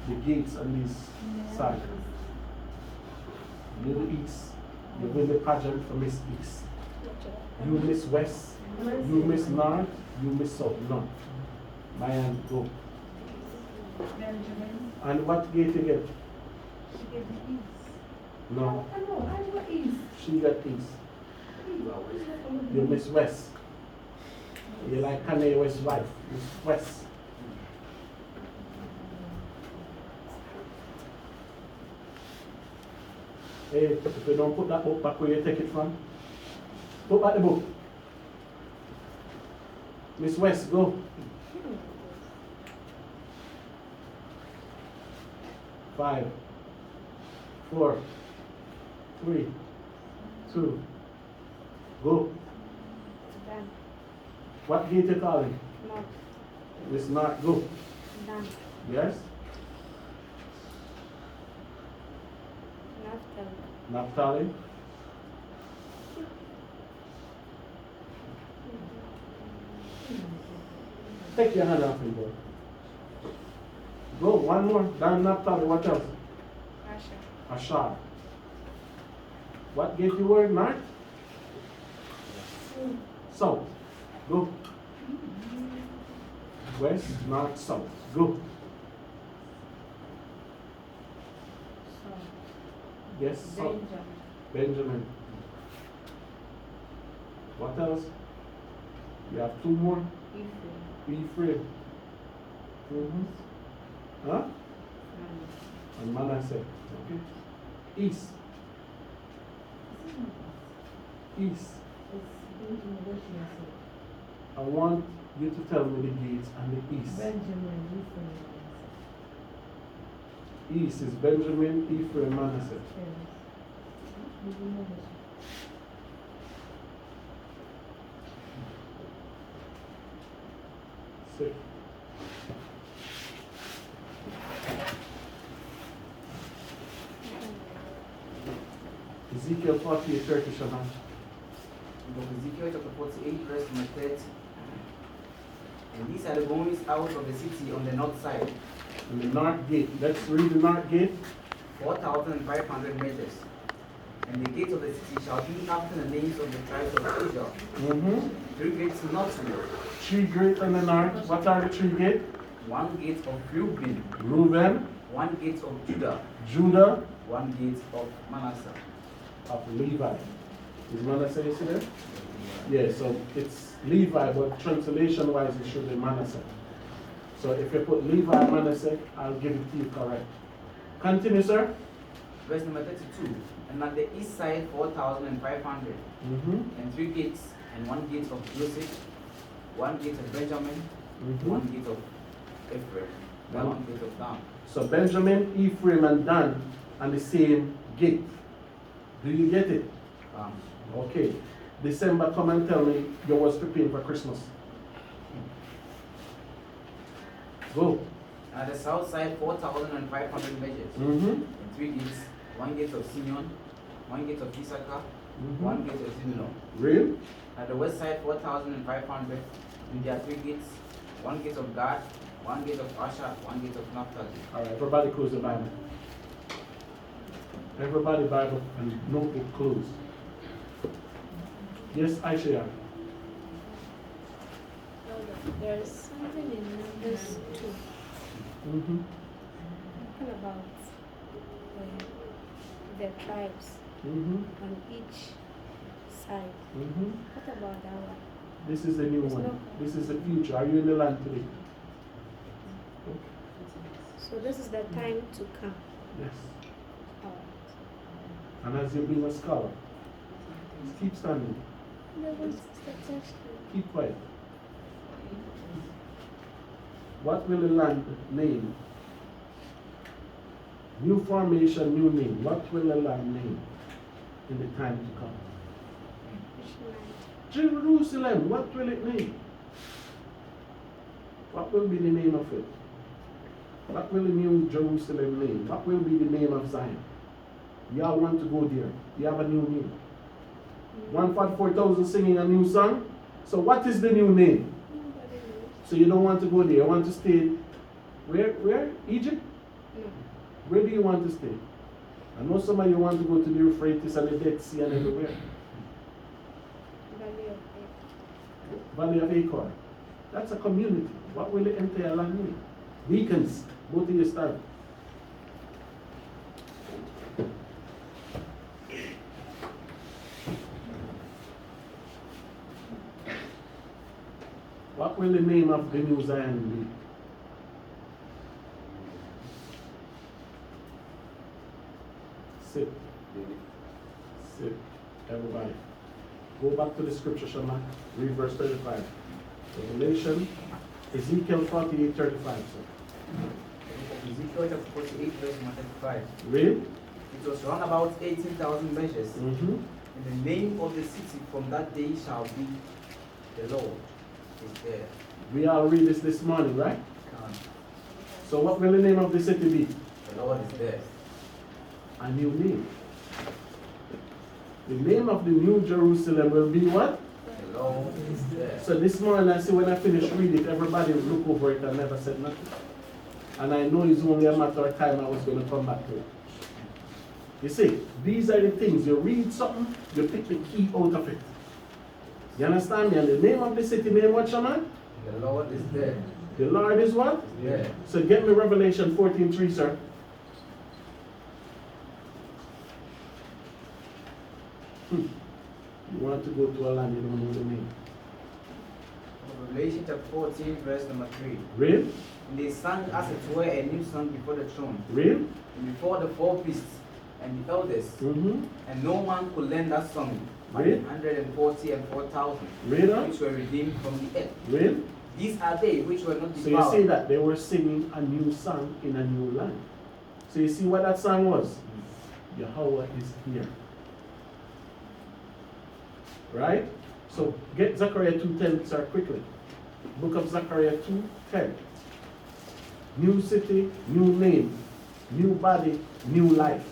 the gates on this side. Middle East. You win the pageant for Miss East. You Miss West. You Miss North. You Miss South. North. My hand go. And what gate you get? She get the East. No. I know, I got East. She got East. You Miss West. You like Kanye West's wife. Miss West. Hey, if you don't put that book back where you take it from, put back the book. Miss West, go. 5, 4, 3, 2, go. Done. What gate you calling? North. Miss North, go. Done. Yes? Naphtali. Naphtali. Take your hand off him, boy. Go, one more. Dan Naphtali, what else? Asher. Ashar. What gate you were? North? South. Go. West, north, south. Go. Yes, south. Benjamin. What else? You have 2 more? Ephraim. Huh? And Manasseh. Okay. East. East. I want you to tell me the gates and the east. Benjamin, East is Benjamin, Ephraim, Manasseh. Six. Ezekiel 48, Turkish, man. Book of Ezekiel chapter 48, verse number 30. And these are the goings out of the city on the north side. And the north gate. Let's read the north gate. 4,500 measures. And the gates of the city shall be after the names of the tribes of Israel. 3 gates northward. 3 gates on the north. What are the 3 gates? 1 gate of Reuben. Reuben. 1 gate of Judah. Judah. 1 gate of Manasseh. Of Levi. Is Manasseh you see there? Yeah, so it's Levi, but translation wise it should be Manasseh. So if you put Levi and Manasseh, I'll give it to you correct. Continue, sir. Verse number 32. And at the east side 4,500. And 3 gates, and 1 gate of Joseph, 1 gate of Benjamin, 1 gate of Ephraim, and 1 gate of Dan. So Benjamin, Ephraim, and Dan on the same gate. Do you get it? Okay. December, come and tell me you was preparing for Christmas. Go. At the south side 4,500 measures. And 3 gates, 1 gate of Simeon, 1 gate of Issachar, 1 gate of Zebulun. Real? At the west side 4,500, and there are 3 gates, 1 gate of Gad, 1 gate of Asher, 1 gate of Naphtali. Alright, everybody close the Bible. Everybody Bible and notebook closed. Yes, Aisha. There's something in Numbers 2. Talking about the tribes on each side. What about that one? This is the new one. This is the future. Are you in the land today? So this is the time to come. Yes. Alright. And as you're being a scholar, just keep standing. Keep quiet. What will the land name? New formation, new name. What will the land name in the time to come? Jerusalem. What will it name? What will be the name of it? What will the new Jerusalem name? What will be the name of Zion? Y'all want to go there. You have a new name. 144,000 singing a new song. So what is the new name? So you don't want to go there. You want to stay where? Egypt? No. Where do you want to stay? I know some of you want to go to the Euphrates and the Dead Sea and everywhere. Valley of Death. Valley of Achor. That's a community. What will the entire land mean? Deacons, go to your stand. What will the name of the New Zion be? Sit. Sit. Everybody. Go back to the scripture, Shema. Read verse 35. Revelation, Ezekiel 48:35. Ezekiel chapter 48, verse 35. Read. It was round about 18,000 measures. Mm-hmm. And the name of the city from that day shall be the Lord is there. We all read this morning, right? Come. So what will the name of the city be? The Lord is there. A new name. The name of the New Jerusalem will be what? The Lord is there. So this morning I see when I finish reading it, everybody will look over it and never said nothing. And I know it's only a matter of time I was going to come back to it. You see, these are the things. You read something, you pick the key out of it. You understand me? And the name of the city name what, Shaman? The Lord is there. The Lord is what? Yeah. So get me Revelation 14:3, sir. You want to go to a land you don't know the name. Revelation chapter 14, verse number 3. Read. And they sang as it were a new song before the throne, Read. and before the four beasts and the elders, Mm-hmm. and no man could learn that song but Read. 140 and 4,000, Read on. which were redeemed from the earth. Read. These are they which were not So you devoured. see that they were singing a new song in a new land. So you see what that song was? YAHAWAH is here. Right? So get Zechariah 2:10, sir, quickly. Book of Zechariah 2:10. New city, new name, new body, new life.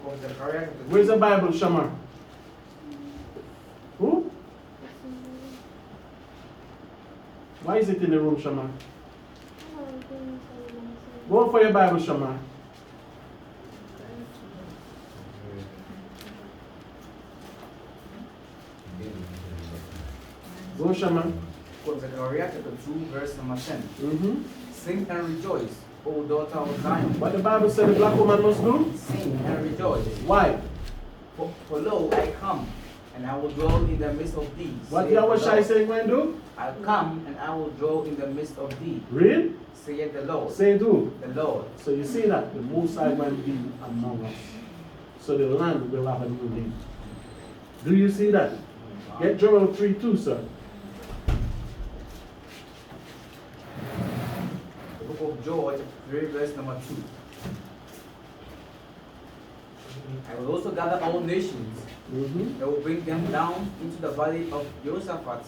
Of Zechariah chapter Where's the 2. Bible, Shamar? Who? Why is it in the room, Shamar? Go for your Bible, Shamar. Go, Shamar. Of Zechariah chapter 2, verse number 10. Mm-hmm. Sing and rejoice, O daughter of Zion. What the Bible said the black woman must do? Sing and rejoice. Why? For lo, I come, and I will dwell in the midst of thee. What saith the Yahweh Lord. saying when do? I'll come, and I will dwell in the midst of thee, Read. saith the Lord. Say do. The Lord. So you see that the Most High will be among us. So the land will have a new name. Do you see that? Get Joel 3:2, sir. The book of Joel, chapter 3, verse number 2. I will also gather all nations. Mm-hmm. I will bring them down into the valley of Jehoshaphat,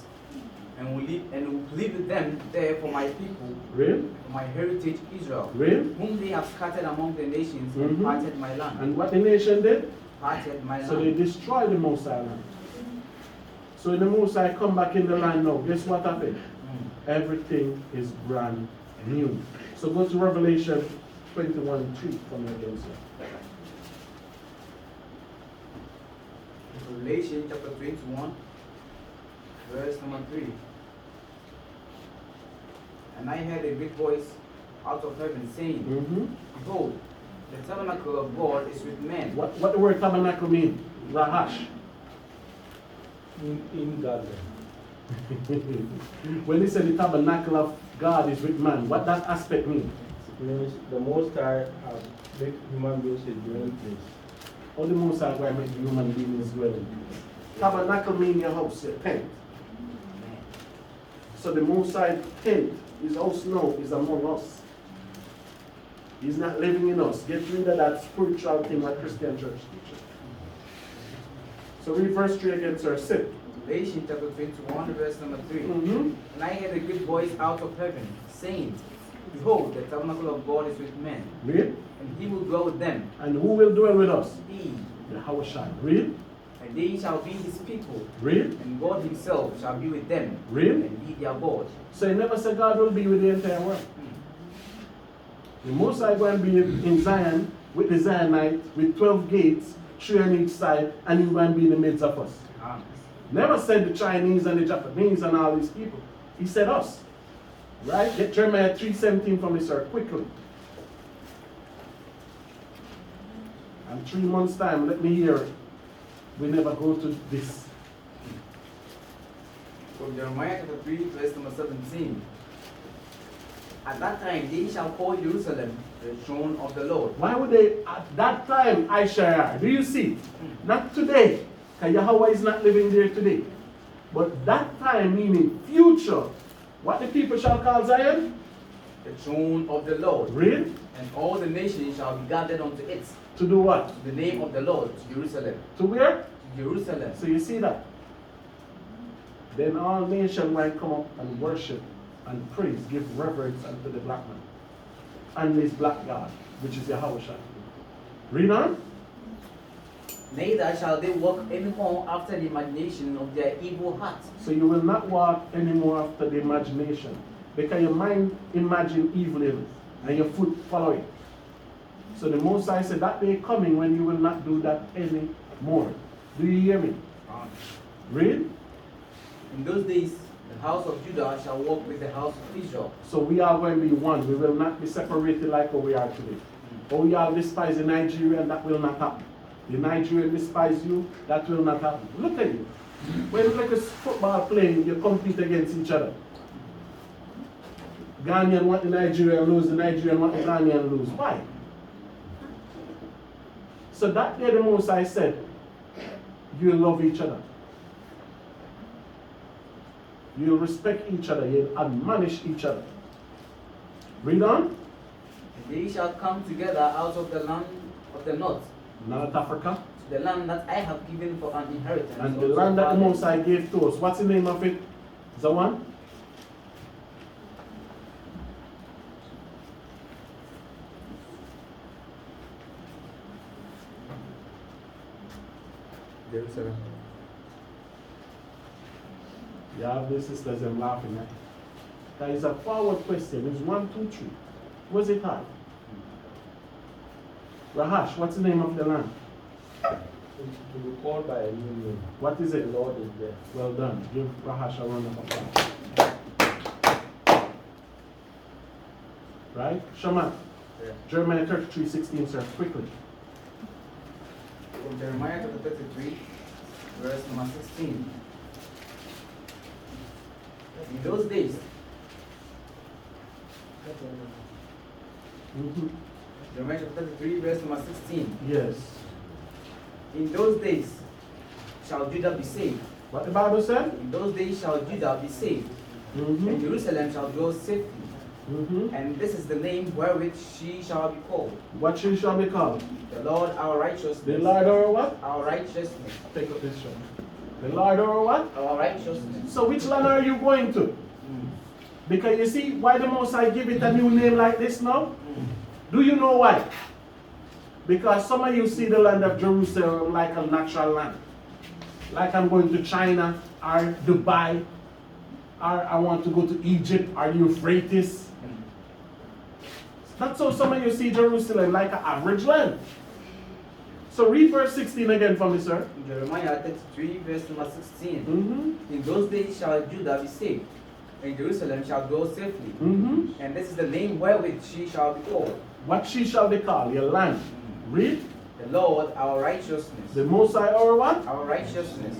and will live with them there for my people, Read. for my heritage Israel, Read. whom they have scattered among the nations Mhm. and parted my land. And what the nation did? Parted my So they land. destroyed the Most High land. So when the Most High come back in the land now, guess what happened? Everything is brand new. So go to Revelation 21:3 from your again, sir. Revelation chapter 21, verse number 3. And I heard a great voice out of heaven saying, Mm-hmm. Behold, the tabernacle of God is with men. What the word tabernacle mean? Rahash. In God. When they say the tabernacle of God is with man, what that aspect mean? It means the Most High has made human beings a dwelling place. All the Most High going to make human beings dwelling. Tabernacle mean your house, your tent. So the Most High tent, his house now is among us. He's not living in us. Get rid of that spiritual thing like Christian church teaches. So read verse 3 again, sir. Sit. Revelation chapter 21, verse number 3. Mm-hmm. And I heard a great voice out of heaven saying, Behold, the tabernacle of God is with men, Read. and he will dwell with them. And who will dwell with us? He, YAHAWAH. Read. and they shall be his people, Read. and God himself shall be with them, Read. and be their God. So he never said God will be with the entire world. The Most High going to be in Zion with the Zionite with 12 gates, 3 on each side, and He's going to be in the midst of us. Never said the Chinese and the Japanese and all these people. He said us. Right? Get Jeremiah 3:17 from me, sir, quickly. And 3 months' time, let me hear it. We never go to this. From Jeremiah chapter 3, verse number 17. At that time they shall call Jerusalem the throne of the Lord. Why would they, at that time, Aishaiah? Do you see? Not today, because YAHAWAH is not living there today. But that time, meaning future, what the people shall call Zion? The throne of the Lord. Read. And all the nations shall be gathered unto it. To do what? To the name of the Lord, to Jerusalem. To where? To Jerusalem. So you see that? Then all nations might come up and worship and praise, give reverence unto the black man and his black God, which is YAHAWAH. Read on. Neither shall they walk anymore after the imagination of their evil heart. So you will not walk anymore after the imagination, because your mind imagine evil and your foot follow it. So the Most High said that day coming when you will not do that anymore. Do you hear me? Read. In those days, the house of Judah shall walk with the house of Israel. So we are going to be one. We will not be separated like we are today. Oh, you all despise the Nigerian, that will not happen. The Nigerian despise you, that will not happen. Look at you. When you like a football playing, you compete against each other. Ghanaian want the Nigerian lose, the Nigerian want the Ghanaian lose. Why? So that day the Most High said, you'll love each other. You'll respect each other. You'll admonish each other. Read on. And they shall come together out of the land of the north, North Africa. to the land that I have given for an inheritance. And the unto land that the fathers. Most High gave to us. What's the name of it? Is that one? Jerusalem. You have the sisters them laughing at. That is a forward question. It's 1, 2, 3. What's it hard? Rahash, what's the name of the land? To be called by a new name. What is The it? Lord is there. Well done. Give Rahash a round of applause. Right? Shama. Yeah. Jeremiah 33:16, sir. Quickly. From Jeremiah chapter 33, verse number 16. In those days, Jeremiah chapter 33, verse number 16. Yes. In those days shall Judah be saved. What the Bible said? In those days shall Judah be saved, and Mm-hmm. Jerusalem shall dwell safely. Mm-hmm. And this is the name wherewith she shall be called, What she shall be called? the Lord our righteousness. The Lord or what? Our righteousness. Take up this shot. The Lord or what? Our righteousness. So which land are you going to? Because you see why the Most High give it a new name like this now? Do you know why? Because some of you see the land of Jerusalem like a natural land. Like I'm going to China or Dubai, or I want to go to Egypt or Euphrates. That's how some of you see Jerusalem, like an average land. So read verse 16 again for me, sir. Jeremiah 33, verse number 16. Mm-hmm. In those days shall Judah be saved, and Jerusalem shall dwell safely. Mm-hmm. And this is the name wherewith she shall be called, What she shall be called, your land. Read. the Lord our righteousness. The Most High or what? Our righteousness.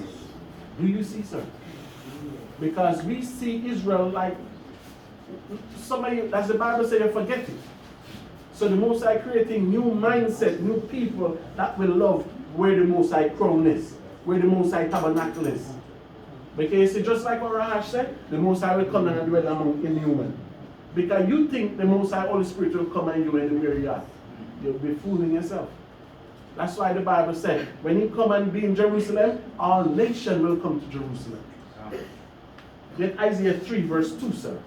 Do you see, sir? Because we see Israel like some of you, as the Bible says, you forget it. So the Most High creating new mindset, new people that will love where the Most High crown is, where the Most High tabernacle is. Because you see, just like what Rahash said, the Most High will come and dwell among inhuman. Because you think the Most High Holy Spirit will come and you anywhere you are. You'll be fooling yourself. That's why the Bible said, when you come and be in Jerusalem, all nations will come to Jerusalem. Get Isaiah 3 verse 2, sir.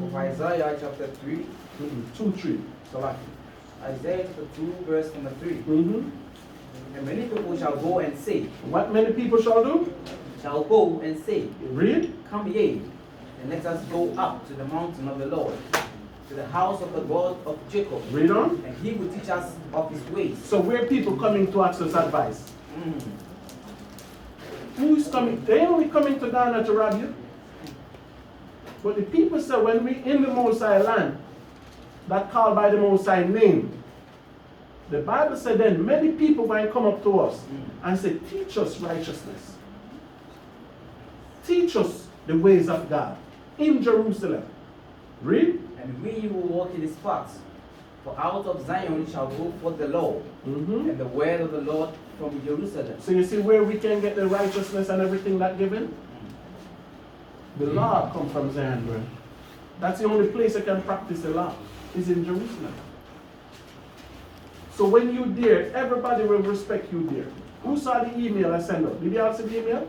Of Isaiah chapter 3. 2, 3. Salaki. Isaiah chapter 2, verse number 3. Mm-hmm. And many people shall go and say, What many people shall do? shall go and say, Read. Come ye, and let us go up to the mountain of the Lord, to the house of the God of Jacob. Read on. And he will teach us of his ways. So where people coming to ask us advice? Mm. Who's coming? They only coming to Ghana to rob you. But the people say when we in the Most High land, that called by the Most High name, the Bible said then many people might come up to us and say, teach us righteousness. Teach us the ways of God in Jerusalem. Read. And we will walk in his paths. For out of Zion shall go forth the law, and the word of the Lord from Jerusalem. So you see where we can get the righteousness and everything that given? The law come from Zion, bro. That's the only place I can practice the law, is in Jerusalem. So when you there, everybody will respect you there. Who saw the email I sent out? Did you all see the email?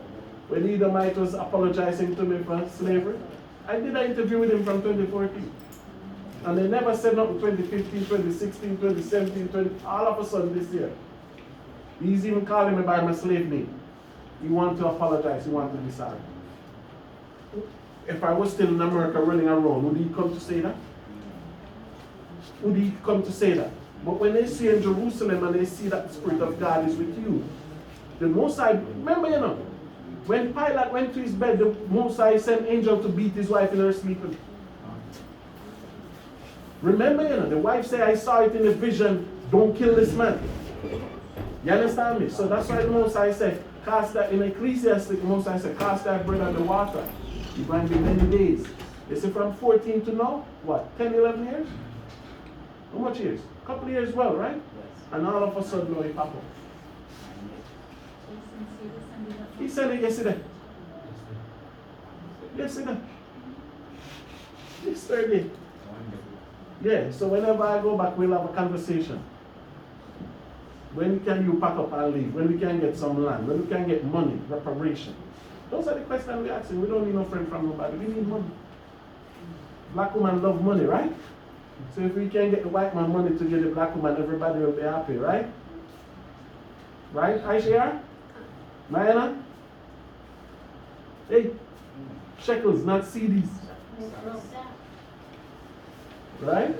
When Edomite was apologizing to me for slavery? I did an interview with him from 2014. And they never said nothing 2015, 2016, 2017, all of a sudden this year. He's even calling me by my slave name. He wants to apologize, he wants to be sorry. If I was still in America running around, would he come to say that? Would he come to say that? But when they see in Jerusalem and they see that the Spirit of God is with you, the Most High, remember, you know, when Pilate went to his bed, the Most High sent angel to beat his wife in her sleeping. Remember, you know, the wife said, I saw it in a vision, don't kill this man. You understand me? So that's why the Most High said, cast that, in Ecclesiastic, the Most High said, cast that bread on the water. You're going to be many days. They say from 14 to now, what, 10, 11 years? How much years? A couple of years well, right? Yes. And all of a sudden, no, he pop up. He said it yesterday. Yesterday. Yesterday. Yeah, so whenever I go back, we'll have a conversation. When can you pack up and leave? When we can get some land? When we can get money, reparation? Those are the questions we're asking. We don't need no friend from nobody. We need money. Black women love money, right? So if we can get the white man money to get the black woman, everybody will be happy, right? Right, Aisha? Mayana? Hey, shekels, not CDs. Right?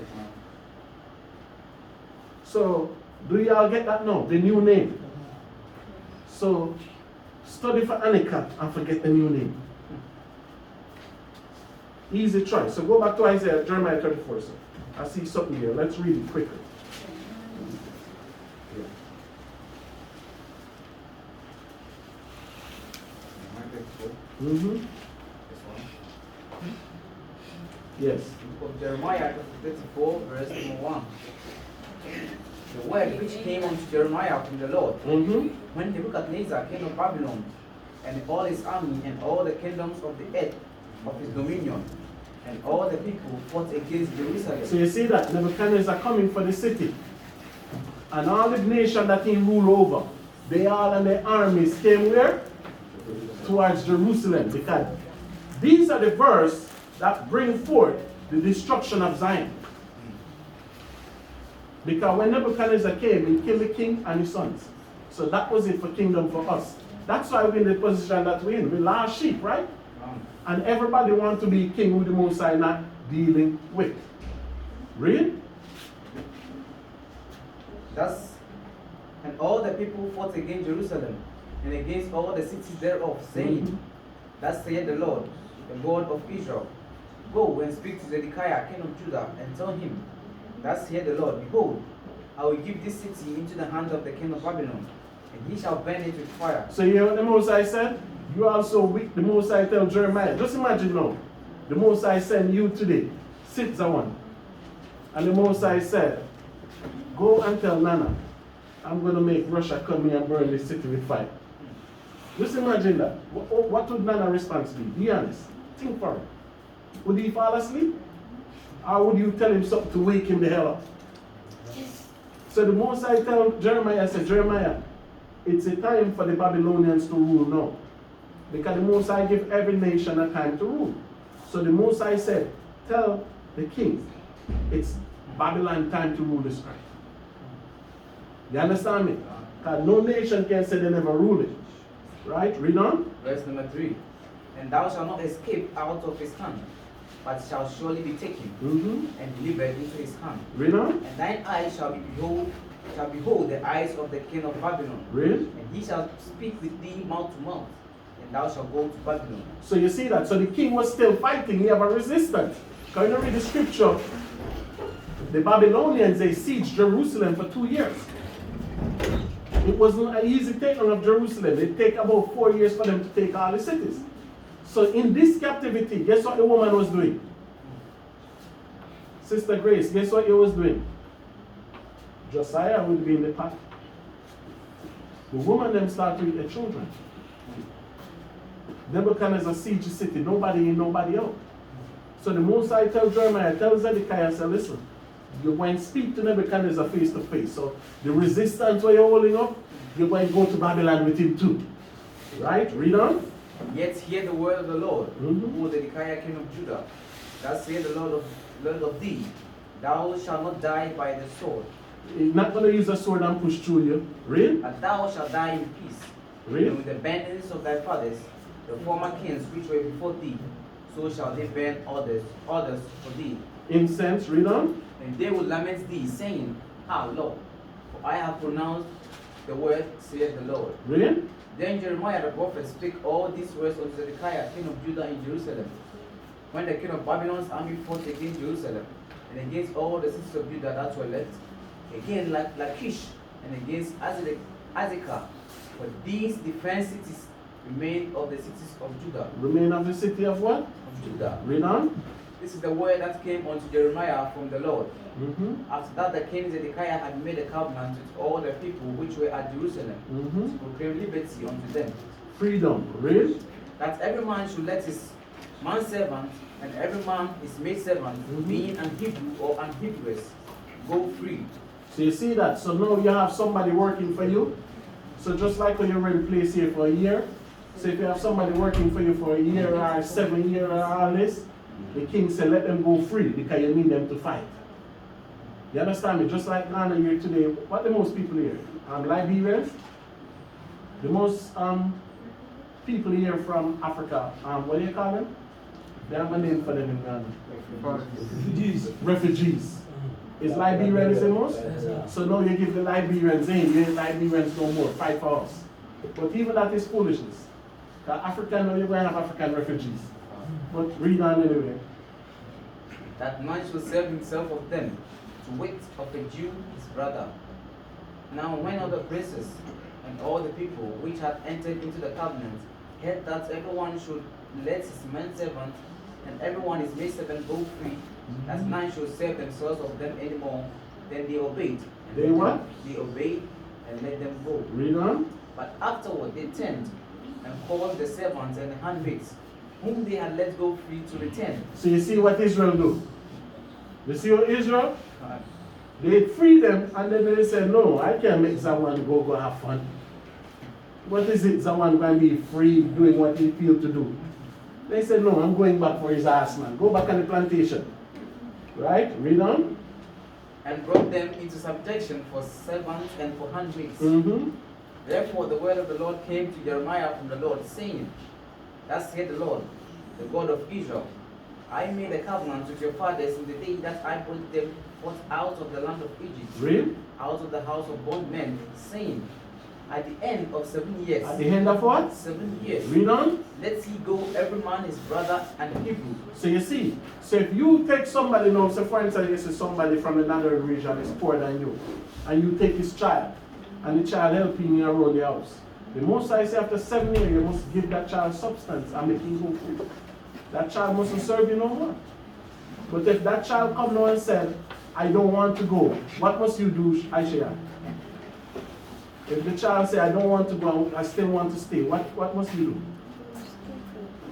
So, do y'all get that now? The new name. So, study for Anika and forget the new name. Easy choice. So go back to Isaiah, Jeremiah 34. So I see something here. Let's read it quickly. Mm-hmm. Yes. The book of Jeremiah 34, verse number 1. The word which came unto Jeremiah from the Lord, when Nebuchadnezzar, king of Babylon, and all his army, and all the kingdoms of the earth of his dominion, and all the people fought against Jerusalem. So you see that Nebuchadnezzar coming for the city, and all the nation that he ruled over, they all and their armies came where? Towards Jerusalem, because these are the verse that bring forth the destruction of Zion. Because when Nebuchadnezzar came, he killed the king and his sons. So that was it for kingdom for us. That's why we're in the position that we're in. We're lost sheep, right? And everybody wants to be king with the Most High not dealing with. Read. Thus, and all the people fought against Jerusalem, and against all the cities thereof, saying, Thus saith the Lord, the God of Israel, Go and speak to Zedekiah, king of Judah, and tell him, Thus saith the Lord, Behold, I will give this city into the hands of the king of Babylon, and he shall burn it with fire. So you hear what the Most High said? You also weak. The Most High tell Jeremiah. Just imagine now. The Most High send you today. Sit one. And the Most High said, Go and tell Nana, I'm going to make Russia come here and burn this city with fire. Just imagine that. What would Nana response be? Be honest. Think for it. Would he fall asleep? Or would you tell him something to wake him the hell up? So the Most High tell Jeremiah, said, Jeremiah, it's a time for the Babylonians to rule now. Because the Most High give every nation a time to rule. So the Most High said, tell the king, it's Babylon time to rule this earth. You understand me? Because no nation can say they never rule it. Right? Read on. Verse number 3. And thou shalt not escape out of his hand, but shall surely be taken and delivered into his hand. Read on. And thine eyes shall behold the eyes of the king of Babylon. Read. And he shall speak with thee mouth to mouth, and thou shalt go to Babylon. So you see that. So the king was still fighting. He have a resistance. Can you read the scripture? The Babylonians, they sieged Jerusalem for 2 years. It wasn't an easy taking of Jerusalem. It take about 4 years for them to take all the cities. So in this captivity, guess what the woman was doing? Sister Grace, guess what he was doing? Josiah will be in the pack. The woman them start to eat the children. Nebuchadnezzar siege the city, nobody in, nobody out. So the Most High tells Jeremiah, tells Zedekiah, say, listen, you went speak to Nebuchadnezzar face to face. So the resistance where you're holding up, you're going to go to Babylon with him too. Right? Read on. Yet hear the word of the Lord, O Zedekiah king of Judah. Thus saith the Lord of thee, thou shalt not die by the sword. He's not going to use a sword and push through you. Read. But thou shalt die in peace. Read. And with the banners of thy fathers, the former kings which were before thee, so shall they burn others for thee. Incense, read on. And they will lament thee, saying, Ah, Lord, for I have pronounced the word, saith the Lord. Read. Then Jeremiah the prophet spake all these words unto Zedekiah king of Judah in Jerusalem, when the king of Babylon's army fought against Jerusalem, and against all the cities of Judah that were left, against Lachish, and against Azekah. For these defense cities remain of the cities of Judah. Remain of the city of what? Of Judah. Read on. This is the word that came unto Jeremiah from the Lord. Mm-hmm. After that the king Zedekiah had made a covenant with all the people which were at Jerusalem, to proclaim liberty unto them. Freedom. Read. That every man should let his manservant and every man his maidservant, being an Hebrew or an Hebrewess, go free. So you see that? So now you have somebody working for you. So just like when you rent a place here for a year, so if you have somebody working for you for a year or 7 years or all this, the king said let them go free because you need them to fight. You understand me? Just like Ghana here today, what the most people here? Liberians. The most people here from Africa, what do you call them? They have a name for them in Ghana. Refugees. Is Liberians the most? So now you give the Liberians in, you ain't Liberians no more, fight for us. But even that is foolishness. African, now you're going to have African refugees. But read on anyway. That man shall serve himself of them, to wit of a Jew his brother. Now when all the princes and all the people which had entered into the covenant heard that everyone should let his manservant and everyone his maidservant go free, that none should serve themselves of them anymore, then they obeyed. And They what? They obeyed and let them go. Read on. But afterward they turned and called the servants and the handmaids, whom they had let go free, to return. So you see what Israel do? You see what Israel? They free them and then they say, no, I can't make someone go have fun. What is it someone going to be free doing what he feel to do? They said, no, I'm going back for his ass, man. Go back on the plantation. Right? Read on. And brought them into subjection for servants and for handmaids. Therefore the word of the Lord came to Jeremiah from the Lord, saying, Thus saith the Lord, the God of Israel, I made a covenant with your fathers in the day that I brought them forth out of the land of Egypt, Read. out of the house of bondmen, saying, At the end of 7 years. At the end of what? 7 years. Read on. Let ye go every man his brother and Hebrew. So you see, so if you take somebody now, so for instance, this is somebody from another region is poorer than you, and you take his child, and the child helping you around the house. The most I say after 7 years, you must give that child substance and make him go free. That child mustn't serve you no more. But if that child come now and said, I don't want to go, what must you do, Aisha? If the child say, I don't want to go, I still want to stay, what must you do?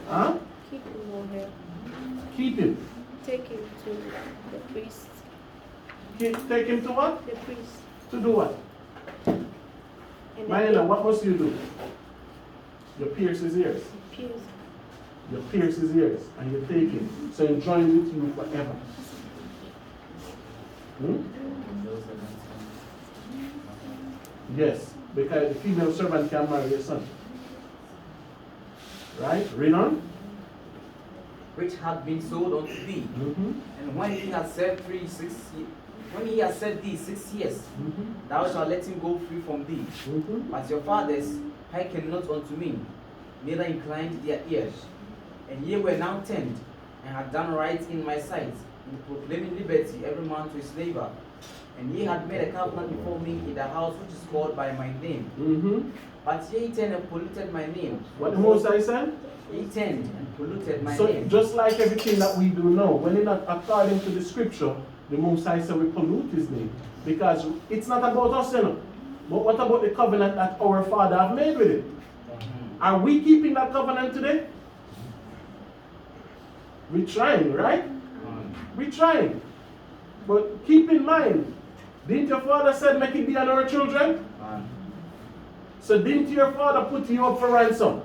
Huh? Keep him over here. Keep him. Take him to the priest. Take him to what? The priest. To do what? And Mariana, what must you do? You pierce his ears. pierce. You pierce his ears and you take him. So he joins with you forever. Yes, because the female servant can marry your son. Right? Read on. which had been sold unto thee. And when he had served thee 6 years, thou shalt let him go free from thee. But your fathers hearkened not unto me, neither inclined their ears. And ye were now turned, and had done right in my sight, in proclaiming liberty every man to his neighbor. And ye had made a covenant before me in the house which is called by my name. But ye turned and polluted my name. What the Most High said? Ye turned and polluted my So name. just like everything that we do now, when it's not according to the scripture, the Most High said we pollute his name. Because it's not about us, you know. But what about the covenant that our Father have made with it? Are we keeping that covenant today? We're trying, right? We're trying. But keep in mind, didn't your father said make it be on our children? So didn't your father put you up for ransom?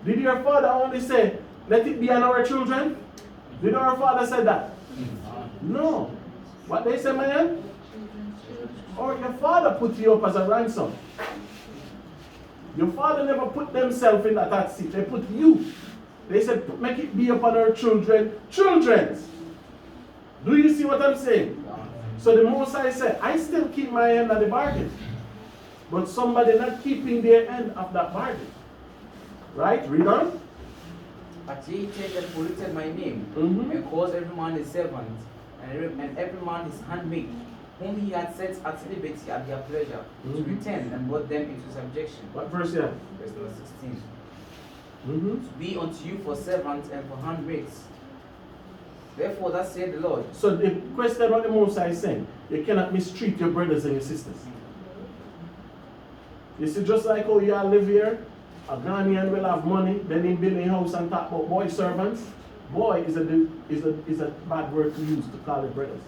Did your father only say, let it be on our children? Did our father say that? No. What they say, man? Or your father put you up as a ransom. Your father never put themselves in that seat. They put you. They said, make it be upon our children. Children's. Do you see what I'm saying? So the Most High said, I still keep my end of the bargain. But somebody not keeping their end of that bargain. Right? Read on. But ye turned and polluted my name, and caused every man his servant, and every man his handmaid, whom he had set at liberty at their pleasure, to return and brought them into subjection. What verse here? Verse number 16. To be unto you for servants and for handmaids. Therefore, thus saith the Lord. So the question what the Most High is saying, you cannot mistreat your brothers and your sisters. You see, just like how you all live here, a Ghanaian will have money, then he build a house and talk about boy servants. Boy is a bad word to use to call it brothers.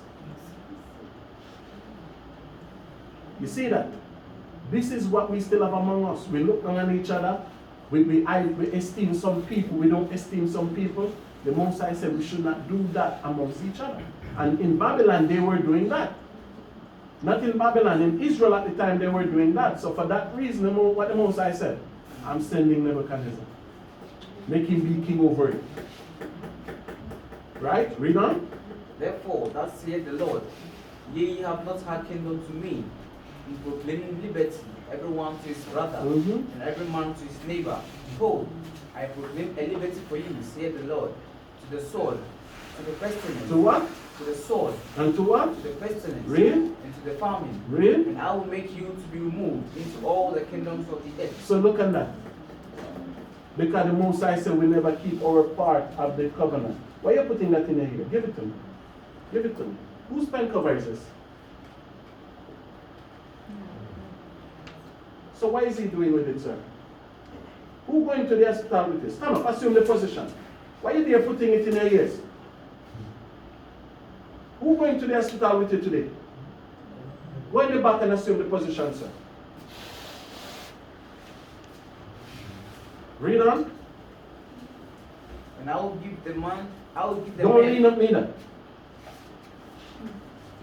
You see that? This is what we still have among us. We look down on each other. We esteem some people. We don't esteem some people. The Most High said we should not do that amongst each other. And in Babylon, they were doing that. Not in Babylon. In Israel at the time, they were doing that. So for that reason, what the Most High said, I'm sending Nebuchadnezzar. Make him be king over it. Right? Read on. Therefore, thus saith the Lord, ye have not hearkened unto me, in proclaiming liberty, every one to his brother, and every man to his neighbor. Behold, I proclaim a liberty for you, saith the Lord, to the sword, to the pestilence. To what? To the sword. And to what? To the pestilence. Read. And to the famine. Read. And I will make you to be removed into all the kingdoms of the earth. So look at that. Because the Most High said we never keep our part of the covenant. Why are you putting that in here? Give it to me. Give it to me. Whose pen covers this? So what is he doing with it, sir? Who going to the hospital with this? Stand up, assume the position. Why are you there putting it in your ears? Who going to the hospital with you today? Go in the back and assume the position, sir. Read on. And I will give the man, I will give the Don't men. lean up neither.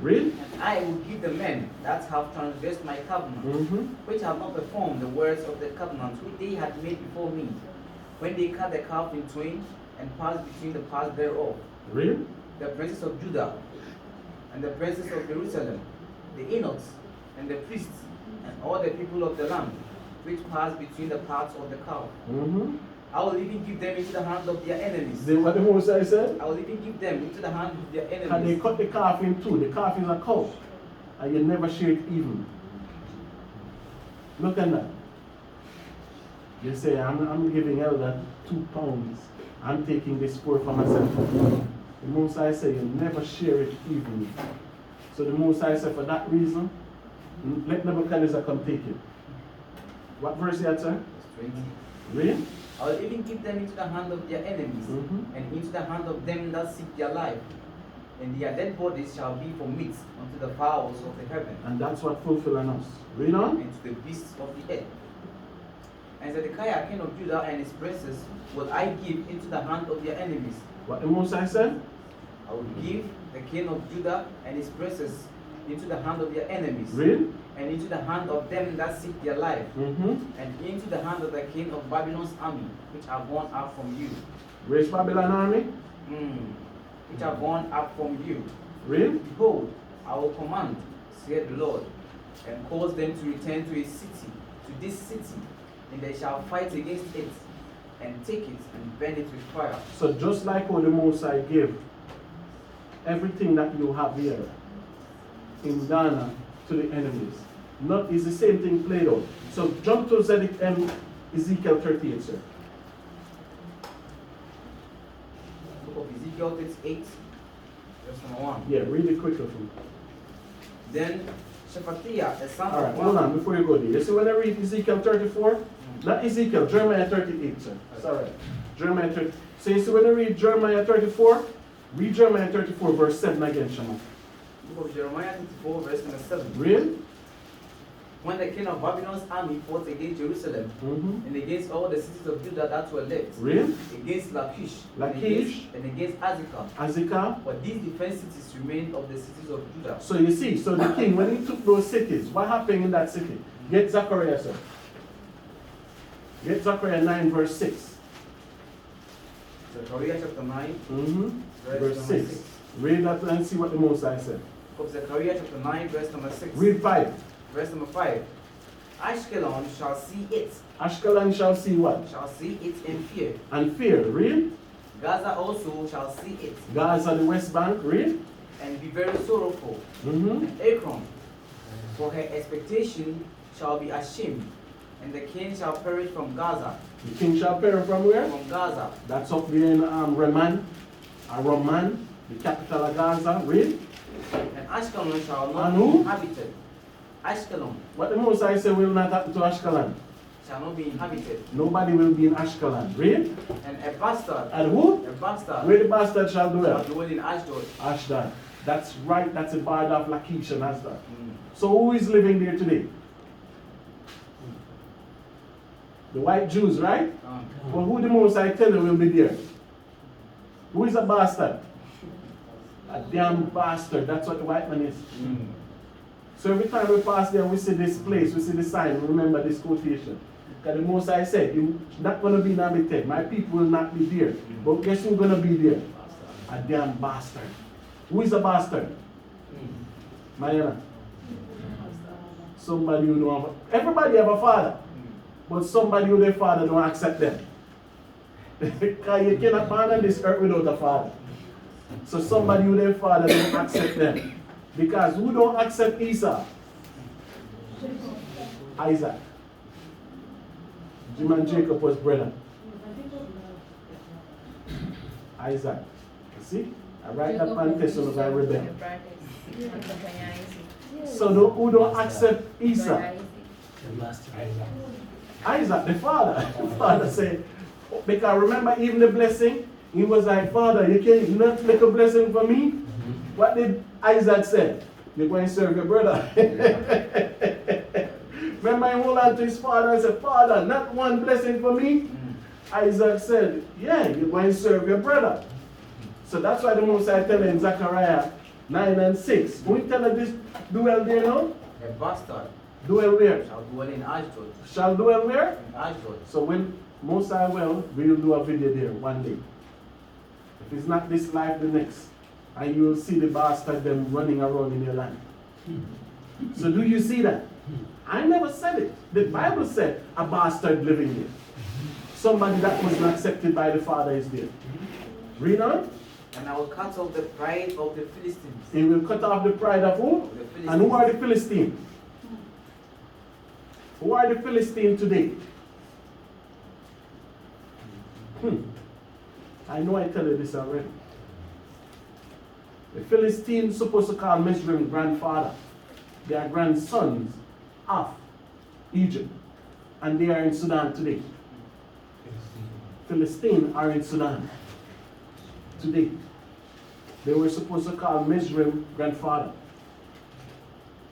Read. And I will give the men that have transgressed my covenant, which have not performed the words of the covenant which they had made before me, when they cut the calf in twain and passed between the parts thereof. Read. The princes of Judah and the princes of Jerusalem, the eunuchs and the priests, and all the people of the land, which passed between the parts of the calf. I will even give them into the hand of their enemies. See what the Most High said? I will even give them into the hand of their enemies. And they cut the calf in two. The calf is a cow. And you never share it even. Look at that. You say, I'm giving Elder £2. I'm taking this poor for myself. The Most High said, you never share it evenly. So the Most High said, for that reason, let Nebuchadnezzar come take it. What verse is that, sir? Verse 20. Read. I will even give them into the hand of their enemies, and into the hand of them that seek their life. And their dead bodies shall be for meat unto the fowls of the heaven, And that's what fulfilling us. Read on. and to the beasts of the earth. And Zedekiah, king of Judah, and his princes will I give into the hand of their enemies. What the Most High said? I will give the king of Judah and his princes into the hand of their enemies, Read. and into the hand of them that seek their life, Mm-hmm. and into the hand of the king of Babylon's army, which are gone up from you. Where's Babylon army? Which are gone up from you. Read. Behold, I will command, saith the Lord, and cause them to return to his city, to this city, and they shall fight against it, and take it, and burn it with fire. So just like how the Most High gave everything that you have here in Ghana to the enemies, not is the same thing played out. So jump to Ezekiel 38, sir. Book of Ezekiel 38, verse number 1. Yeah, read it quickly for me. Then Shephatiah, the son All right, of hold on before you go there. You see when I read Ezekiel 34? Not Ezekiel, Jeremiah 38, sir. Sorry. Jeremiah 30. So you see when I read Jeremiah 34? Read Jeremiah 34, verse 7 again, Shema. Book of Jeremiah 34, verse number 7. Read. When the king of Babylon's army fought against Jerusalem, Mm-hmm. and against all the cities of Judah that were left, Read. against Lachish, Lachish. and against Azekah. Azekah. But these defense cities remained of the cities of Judah. So you see, so the king, when he took those cities, what happened in that city? Get Zechariah, sir. Get Zechariah 9, verse 6. Zechariah chapter 9, Mm-hmm. Verse number 6. Read that and see what the Most High said. Of Zechariah chapter 9, verse number 6. Read 5. Verse number 5. Ashkelon shall see it, Ashkelon shall see what? shall see it in fear. And fear. Read. Gaza also shall see it, Gaza, the West Bank. Read. and be very sorrowful. Mm-hmm. And Akron, for her expectation shall be ashamed, and the king shall perish from Gaza. The king shall perish from where? From Gaza. That's up there in Raman. Raman, the capital of Gaza. Read. And Ashkelon shall not And be who? inhabited. Ashkelon What the Most High said will not happen to Ashkelon. shall not be inhabited. Nobody will be in Ashkelon. Read. And a bastard, And who? a bastard, Where the bastard shall shall dwell? dwell in Ashdod. Ashdod. That's right. That's a part of Lachish and Ashdod. Mm. So who is living there today? The white Jews, right? Well, who the Most High tell you will be there? Who is a bastard? A damn bastard. That's what the white man is. Mm. So every time we pass there, we see this place, we see the sign, remember this quotation. Because the Most High said, you're not going to be inhabited. My people will not be there. But guess who's going to be there? A damn bastard. Who is a bastard? Mariana. Somebody who know. Everybody have a father. But somebody who their father don't accept them. Because you cannot born on this earth without a father. So somebody who their father don't accept them. Because who don't accept Esau? Isaac. Jim and Jacob was brother. Isaac. You see? I write that on test of my rebel. So who don't accept Esau? Isaac, the father. The father said, because remember even the blessing, he was like, Father, you can't not make a blessing for me? What did Isaac say? You're going to serve your brother. Remember he hold on to his father and said, Father, not one blessing for me? Isaac said, yeah, you're going to serve your brother. So that's why the Most High tell in Zechariah 9 and 6. Who tell her this dwell there now? A bastard Dwell where? shall dwell in Ashdod. Shall dwell where? In Ashdod. So when Most High will, we'll do a video there one day. If it's not this life, the next. And you will see the bastard them running around in your land. So do you see that? I never said it. The Bible said a bastard living there. Somebody that was not accepted by the Father is there. Read on. And I will cut off the pride of the Philistines. He will cut off the pride of who? The Philistines. And who are the Philistines? Who are the Philistines today? I know I tell you this already. The Philistines supposed to call Mizraim grandfather. They are grandsons of Egypt. And they are in Sudan today. Philistines are in Sudan today. They were supposed to call Mizraim grandfather.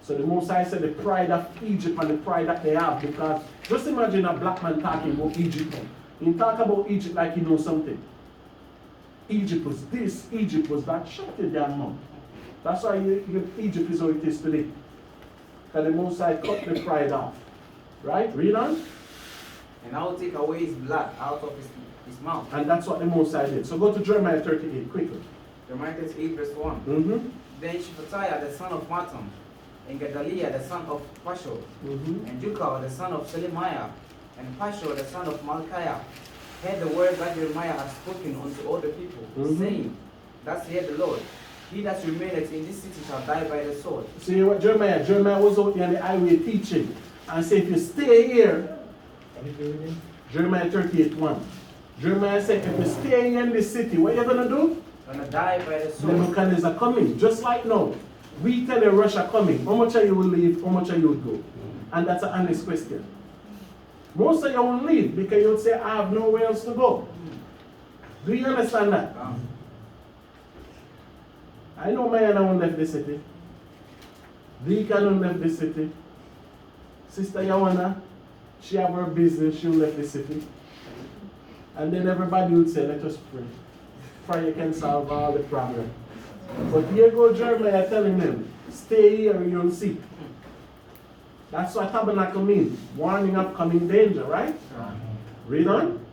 So the Most High said the pride of Egypt and the pride that they have, because just imagine a black man talking about Egypt. He talk about Egypt like he knows something. Egypt was this, Egypt was that. Shut your damn mouth. That's why Egypt is how it is today. Because the Most High cut the pride off. Right? Read on. And I will take away his blood out of his mouth. And that's what the Most High did. So go to Jeremiah 38 quickly. Jeremiah 38 verse 1. Mm-hmm. Then Shephatiah the son of Mattan, and Gedaliah the son of Pashur, Mm-hmm. and Jucal the son of Shelemiah, and Pashur the son of Malchiah, heard the word that Jeremiah had spoken unto all the people, Mhm. saying, Thus saith the Lord, he that remaineth in this city shall die by the sword. See what Jeremiah was out there on the highway teaching. And say, if you stay here, Jeremiah 38:1. Jeremiah said, if you stay here in this city, what are you going to do? Gonna die by the sword. Nebuchadnezzar coming, just like now. We tell you Russia coming. How much of you will leave? How much of you will go? And that's an honest question. Most of you won't leave because you'll say, I have nowhere else to go. Do you understand that? I know Mayana won't left the city. Vika won't left the city. Sister Yawana, she have her business, she left the city. And then everybody would say, let us pray. Prayer can solve all the problems. But here go Jeremiah telling them, stay here and you'll see. That's what tabernacle means. Warning of coming danger, right? Read on.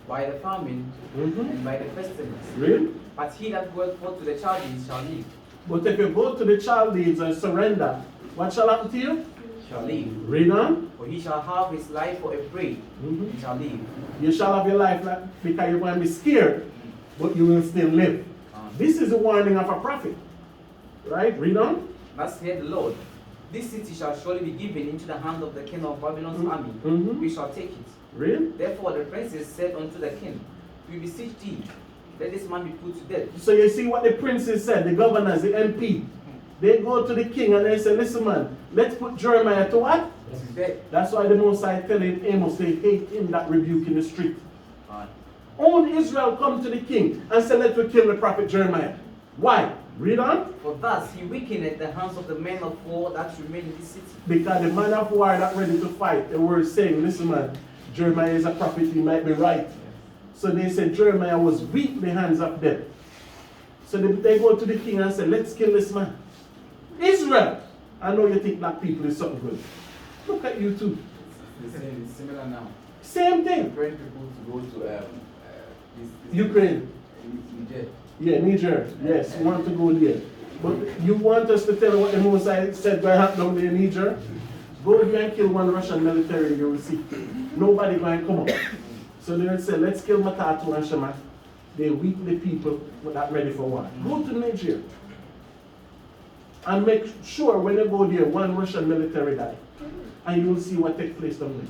By the famine and by the pestilence. Read. But he that goeth forth to the Chaldees shall live. But if you go to the Chaldees and surrender, what shall happen to you? Shall live. Read on. For he shall have his life for a prey. He shall live. You shall have your life because you're going to be scared, but you will still live. This is a warning of a prophet. Right? Read on. Thus saith the Lord, this city shall surely be given into the hand of the king of Babylon's army. We shall take it. Read. Therefore the princes said unto the king, we beseech thee, let this man be put to death. So you see what the princes said, the governors, the MP. They go to the king and they say, listen man, let's put Jeremiah to what? Death. That's why the Most High telling Amos, they hate him that rebuke in the street. All Israel come to the king and say, let's kill the prophet Jeremiah. Why? Read on. For thus he weakened the hands of the men of war that remain in this city. Because the man of war that ready to fight, they were saying, listen man, Jeremiah is a prophet, he might be right. So they said Jeremiah was weak in the hands of them. So they go to the king and say, let's kill this man. Israel! I know you think black people is something good. Look at you too. It's similar now. Same thing. Praying people to go to Ukraine. Niger. Yeah, Niger. Yes, you want to go there. But you want us to tell what the Most High said going to happen down there in Niger? Go there and kill one Russian military, you will see. Nobody going to come up. So they will say, let's kill Matatu and Shema. They weak the people that ready for war. Go to Niger. And make sure when you go there, one Russian military die. And you will see what takes place down there.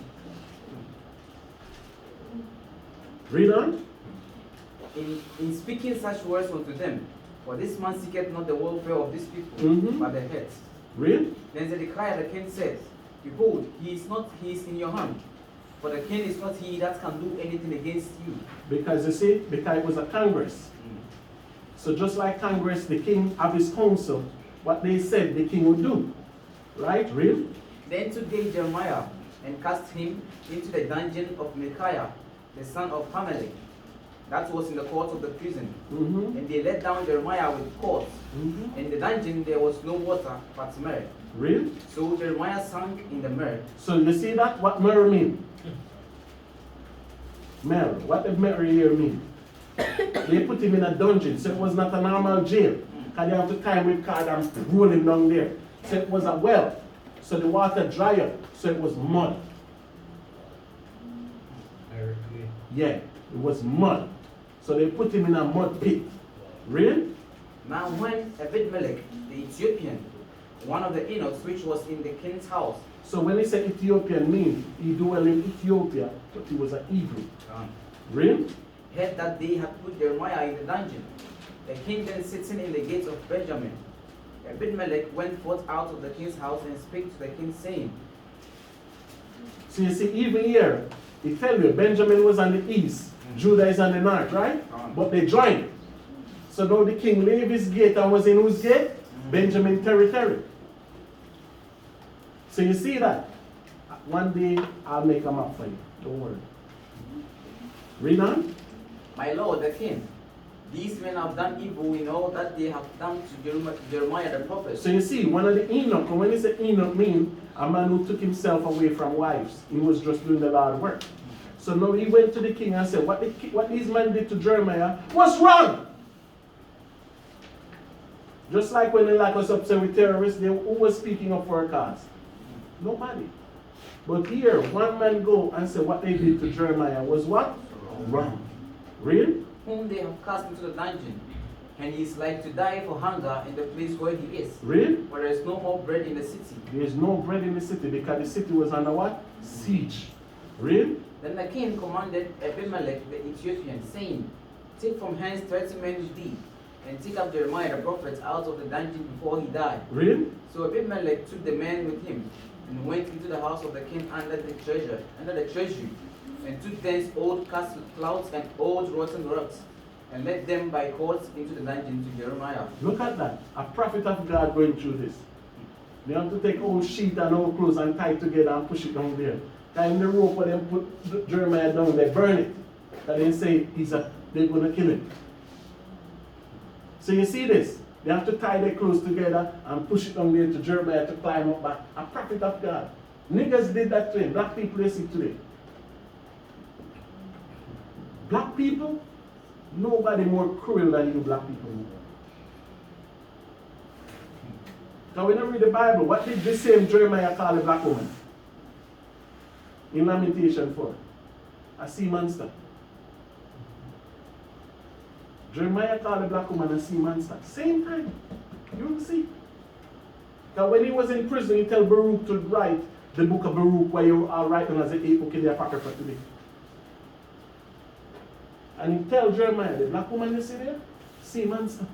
Read on. In speaking such words unto them, for this man seeketh not the welfare of these people, but their heads. Read. Then Zedekiah the king said, behold, he is in your hand. For the king is not he that can do anything against you. Because you see, because it was a Congress. So just like Congress, the king have his counsel, what they said the king would do. Right? Read. Then took they Jeremiah and cast him into the dungeon of Micaiah, the son of Hamelech, that was in the court of the prison. And they let down Jeremiah with cords. In the dungeon there was no water but myrrh. Read. So Jeremiah sank in the myrrh. So you see that? What myrrh mean? Myrrh. What does myrrh here mean? They put him in a dungeon, so it was not a normal jail. Because they have to tie him with cord and roll him down there. So it was a well. So the water dry up, so it was mud. Yeah, it was mud. So they put him in a mud pit. Read? Now when Ebed-Melech, the Ethiopian, one of the eunuchs which was in the king's house. So when he said Ethiopian means he dwelt in Ethiopia, but he was an Hebrew. Read? Heard that they had put Jeremiah in the dungeon. The king then sitting in the gates of Benjamin. Ebed-Melech went forth out of the king's house and spake to the king, saying. So you see, even here, he tell you, Benjamin was on the east, Judah is on the north, right? But they joined. So now the king leave his gate and was in whose gate? Benjamin territory. So you see that? One day, I'll make a map for you. Don't worry. Read on. My lord, the king, These men have done evil in all that they have done to Jeremiah the prophet. So you see, one of the Enoch, and when you say Enoch mean a man who took himself away from wives. He was just doing the Lord's work. So now he went to the king and said, what these men did to Jeremiah was wrong. Just like when they lock us up with terrorists, who was speaking up for a cause? Nobody. But here, one man go and say what they did to Jeremiah was what? Wrong. Real? Whom they have cast into the dungeon, and he is like to die for hunger in the place where he is. Real? For there is no more bread in the city. There is no bread in the city because the city was under what? Siege. Real? Then the king commanded Abimelech the Ethiopian, saying, take from hence 30 men with thee, and take up Jeremiah the prophet out of the dungeon before he died. Real? So Abimelech took the men with him, and went into the house of the king under the treasury, and took thence old clouds and old rotten rocks, and led them by cords into the dungeon to Jeremiah. Look at that. A prophet of God going through this. They have to take old sheet and old clothes and tie it together and push it down there. And the rope where they put Jeremiah down, they burn it. And they say they're going to kill him. So you see this? They have to tie their clothes together and push it down there to Jeremiah to climb up back. A prophet of God. Niggas did that to him. Black people they see today. Black people, nobody more cruel than you black people. Now when I read the Bible, what did the same Jeremiah call a black woman? In Lamentation 4. A sea monster. Jeremiah called a black woman a sea monster. Same time. You will see. Now when he was in prison, he told Baruch to write the book of Baruch where you are writing as a 8 book in the Apocrypha today. And he tell Jeremiah, the black woman you see there, sea monster.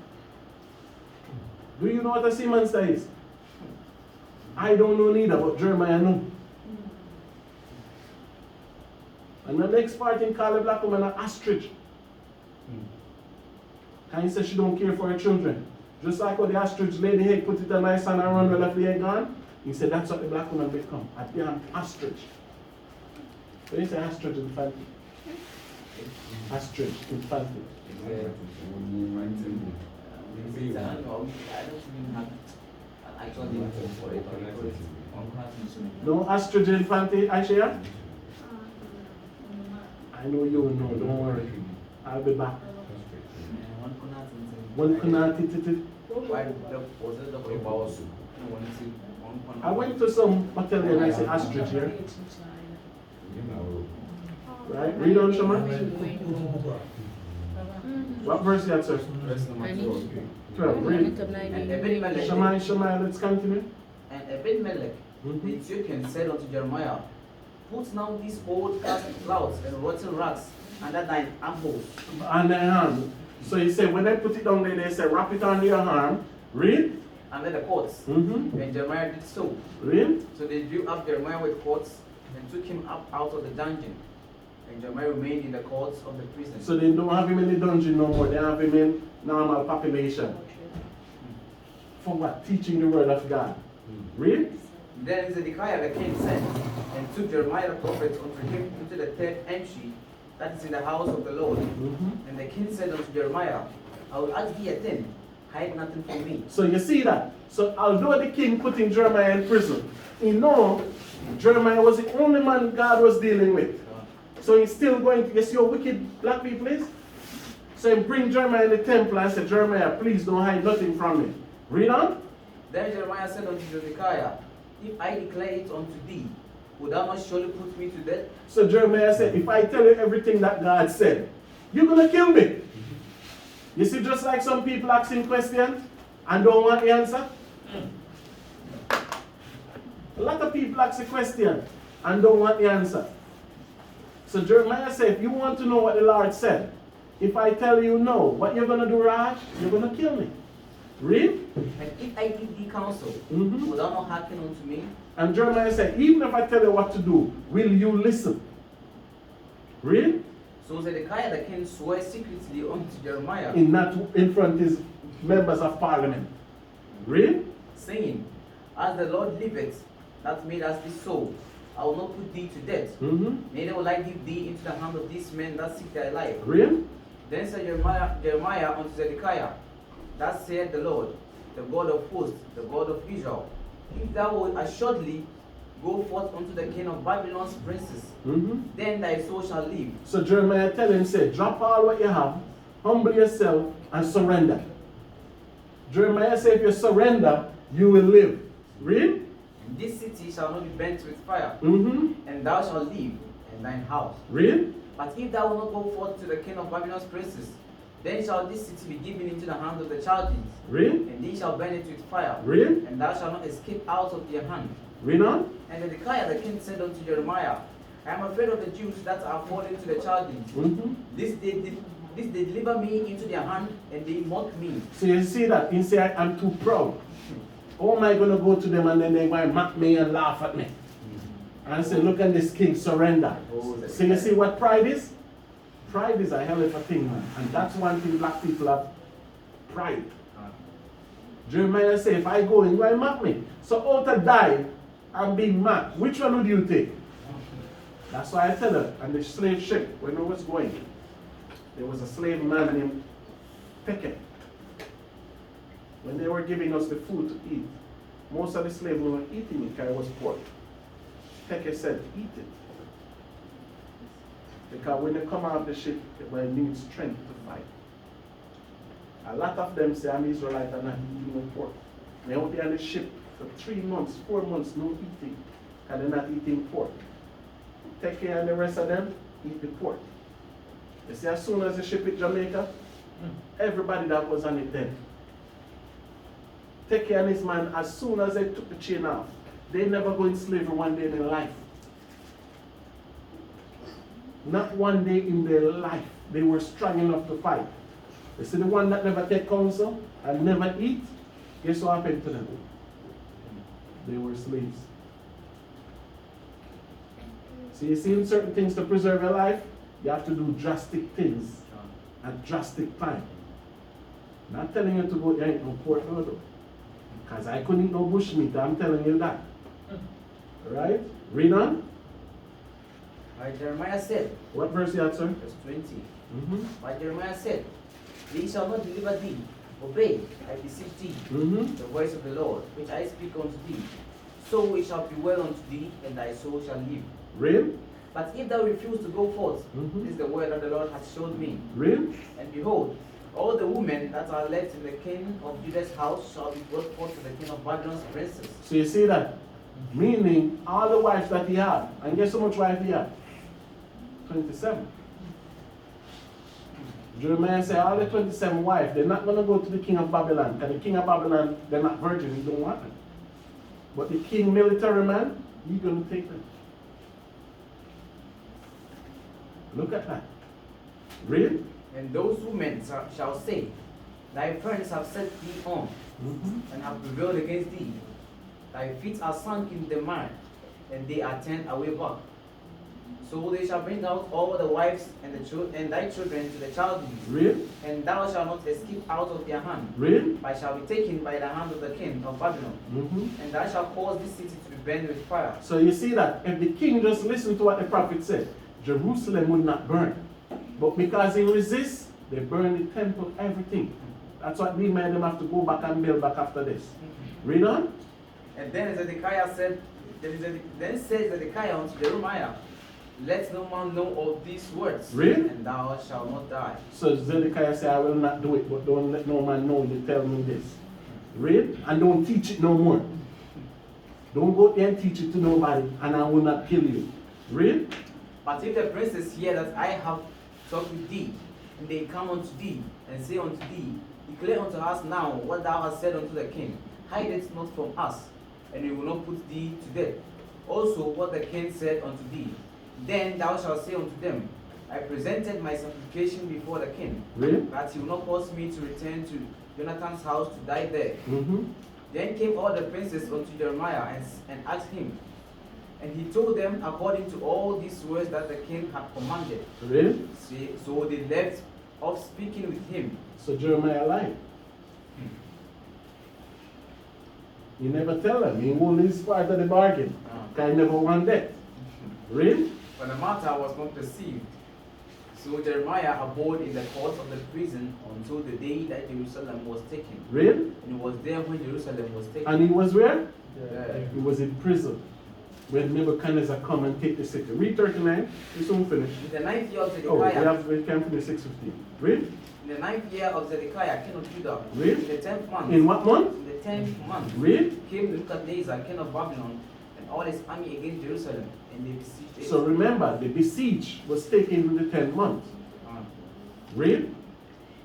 Do you know what a sea monster is? I don't know neither, but Jeremiah know. And the next part he called the black woman an ostrich. And he said she don't care for her children. Just like how the ostrich lay the egg, put it on the ice and run well left the egg gone. He said that's what the black woman become. A damn ostrich. When you say ostrich in fancy? Ostrich in fancy. I don't even have an actual name for it. No ostrich in fancy, Aisha? I know you will know, don't worry. I'll be back. One cannot I went to some hotel and I said ostrich here. Right? Read on, Shema. What verse you have, sir? Verse number 12. 12. Read. And Abimelech, Shema, let's continue. and Abimelech the Ethiopian said unto Jeremiah, put now these old clouds and rotten rocks under thine armholes. On the arm. So he said, when they put it down there, they said, wrap it on your arm. Read. Under the cords. Mm-hmm. And Jeremiah did so. Read. So they drew up Jeremiah with cords and took him up out of the dungeon. And Jeremiah remained in the cords of the prison. So they don't have him in the dungeon no more. They have him in normal population. For what? Teaching the word of God. Read. Then Zedekiah the king sent and took Jeremiah the prophet unto him into the third entry that is in the house of the Lord. Mm-hmm. And the king said unto Jeremiah, I will ask thee a thing, hide nothing from me. So you see that. So although the king put in Jeremiah in prison, he know Jeremiah was the only man God was dealing with. So he's still going to, you see how wicked black people is? So he bring Jeremiah in the temple and said, Jeremiah, please don't hide nothing from me. Read on. Then Jeremiah said unto Zedekiah, if I declare it unto thee, would thou not surely put me to death? So Jeremiah said, if I tell you everything that God said, you're going to kill me. You see, just like some people asking questions and don't want the answer. A lot of people ask a question and don't want the answer. So Jeremiah said, if you want to know what the Lord said, if I tell you no, what you're going to do, Raj? You're going to kill me. Read. And if I give thee counsel, Mm-hmm. would thou not hearken unto me? And Jeremiah said, even if I tell you what to do, will you listen? Read. So Zedekiah the king swore secretly unto Jeremiah, In front of his members of parliament. Read. saying, as the Lord liveth, that made us this soul, I will not put thee to death, Mm-hmm. neither will I give thee into the hand of these men that seek thy life. Read. Then said Jeremiah unto Zedekiah, Thus saith the Lord, the God of hosts, the God of Israel, if thou wilt assuredly go forth unto the king of Babylon's princes, then thy soul shall live. So Jeremiah tell him, say, drop all what you have, humble yourself, and surrender. Jeremiah said, if you surrender, you will live. Read? And this city shall not be burnt with fire, Mm-hmm. and thou shalt live, and thine house. Read? But if thou wilt not go forth to the king of Babylon's princes, then shall this city be given into the hand of the Chaldeans, Read? and they shall burn it with fire, Read? and thou shalt not escape out of their hand. Read on? And Zedekiah the king said unto Jeremiah, I am afraid of the Jews that are fallen to the Chaldeans. Mm-hmm. This they deliver me into their hand, and they mock me. So you see that? You say, I'm too proud. How am I going to go to them and then they're going to mock me and laugh at me? And say, look at this king, surrender. So you see what pride is? Pride is a hell of a thing, man. And that's one thing black people have. Pride. Jeremiah said, if I go in, you will mock me. So out of die and being mocked, which one would you take? That's why I tell her, and the slave ship, when I was going, there was a slave man named Peke. When they were giving us the food to eat, most of the slaves were eating it because it was pork. Peke said, eat it. Because when they come out of the ship, they need strength to fight. A lot of them say, I'm Israelite and not eating no pork. They're out there on the ship for 3 months, 4 months, no eating, because they're not eating pork. Take care and the rest of them eat the pork. You see, as soon as the ship hit Jamaica, everybody that was on it dead. Take care and his man, as soon as they took the chain off, they never go in slavery one day in their life. Not one day in their life. They were strong enough to fight. You see, the one that never take counsel and never eat, guess what happened to them? They were slaves. So you see, in certain things to preserve your life, you have to do drastic things at drastic time. Not telling you to go eat no pork no though. Because I couldn't eat no bush meat, I'm telling you that. Right? Read on. But Jeremiah said, What verse you at, sir? verse 20, Mm-hmm. But Jeremiah said, They shall not deliver thee. Obey, I beseech thee, Mm-hmm. the voice of the Lord, which I speak unto thee. So it shall be well unto thee, and thy soul shall live. Read. But if thou refuse to go forth, Mhm. this is the word that the Lord hath showed me. Read. And behold, all the women that are left in the king of Judah's house shall be brought forth to the king of Babylon's princes. So you see that? Meaning, all the wives that he had. And guess how much wife he had? 27. Jeremiah said, all the 27 wives, they're not going to go to the king of Babylon. Because the king of Babylon, they're not virgins, he don't want them. But the king military man, he's going to take them. Look at that. Read. And those women shall say, Thy friends have set thee on, Mm-hmm. and have prevailed against thee. Thy feet are sunk in the mire, and they are turned away back. So they shall bring out all the wives and thy children to the Chaldeans, Read. and thou shalt not escape out of their hand, Read. but shall be taken by the hand of the king of Babylon. Mm-hmm. And thou shalt cause this city to be burned with fire. So you see that if the king just listened to what the prophet said, Jerusalem would not burn. But because he resists, they burn the temple, everything. That's what they made them have to go back and build back after this. Read on. And then Zedekiah said, Then said Zedekiah unto Jeremiah, Let no man know of these words, Read. and thou shalt not die. So Zedekiah said, I will not do it, but don't let no man know you tell me this. Read. And don't teach it no more. Don't go there and teach it to nobody, and I will not kill you. Read. But if the princes hear that I have talked with thee, and they come unto thee, and say unto thee, Declare unto us now what thou hast said unto the king, hide it not from us, and we will not put thee to death. Also what the king said unto thee, then thou shalt say unto them, I presented my supplication before the king, Read. that he will not cause me to return to Jonathan's house to die there. Mm-hmm. Then came all the princes unto Jeremiah and asked him, and he told them according to all these words that the king had commanded. Read. So they left off speaking with him. So Jeremiah lied. He never tell them. He only is part of the bargain. Because he never won that. Read. But the matter was not perceived. So Jeremiah abode in the court of the prison until the day that Jerusalem was taken. Read. And he was there when Jerusalem was taken. And he was where? Yeah. He was in prison when Nebuchadnezzar come and take the city. Read 39. We soon finish. In the 9th year of Oh, Zedekiah, we can finish 6:15. Read. in the 9th year of Zedekiah, king of Judah, Read. in the 10th month, In what month? in the 10th month, Read. came Nebuchadnezzar, king of Babylon, and all his army against Jerusalem, and they besieged it. So remember, the besiege was taken in the 10th month. Read.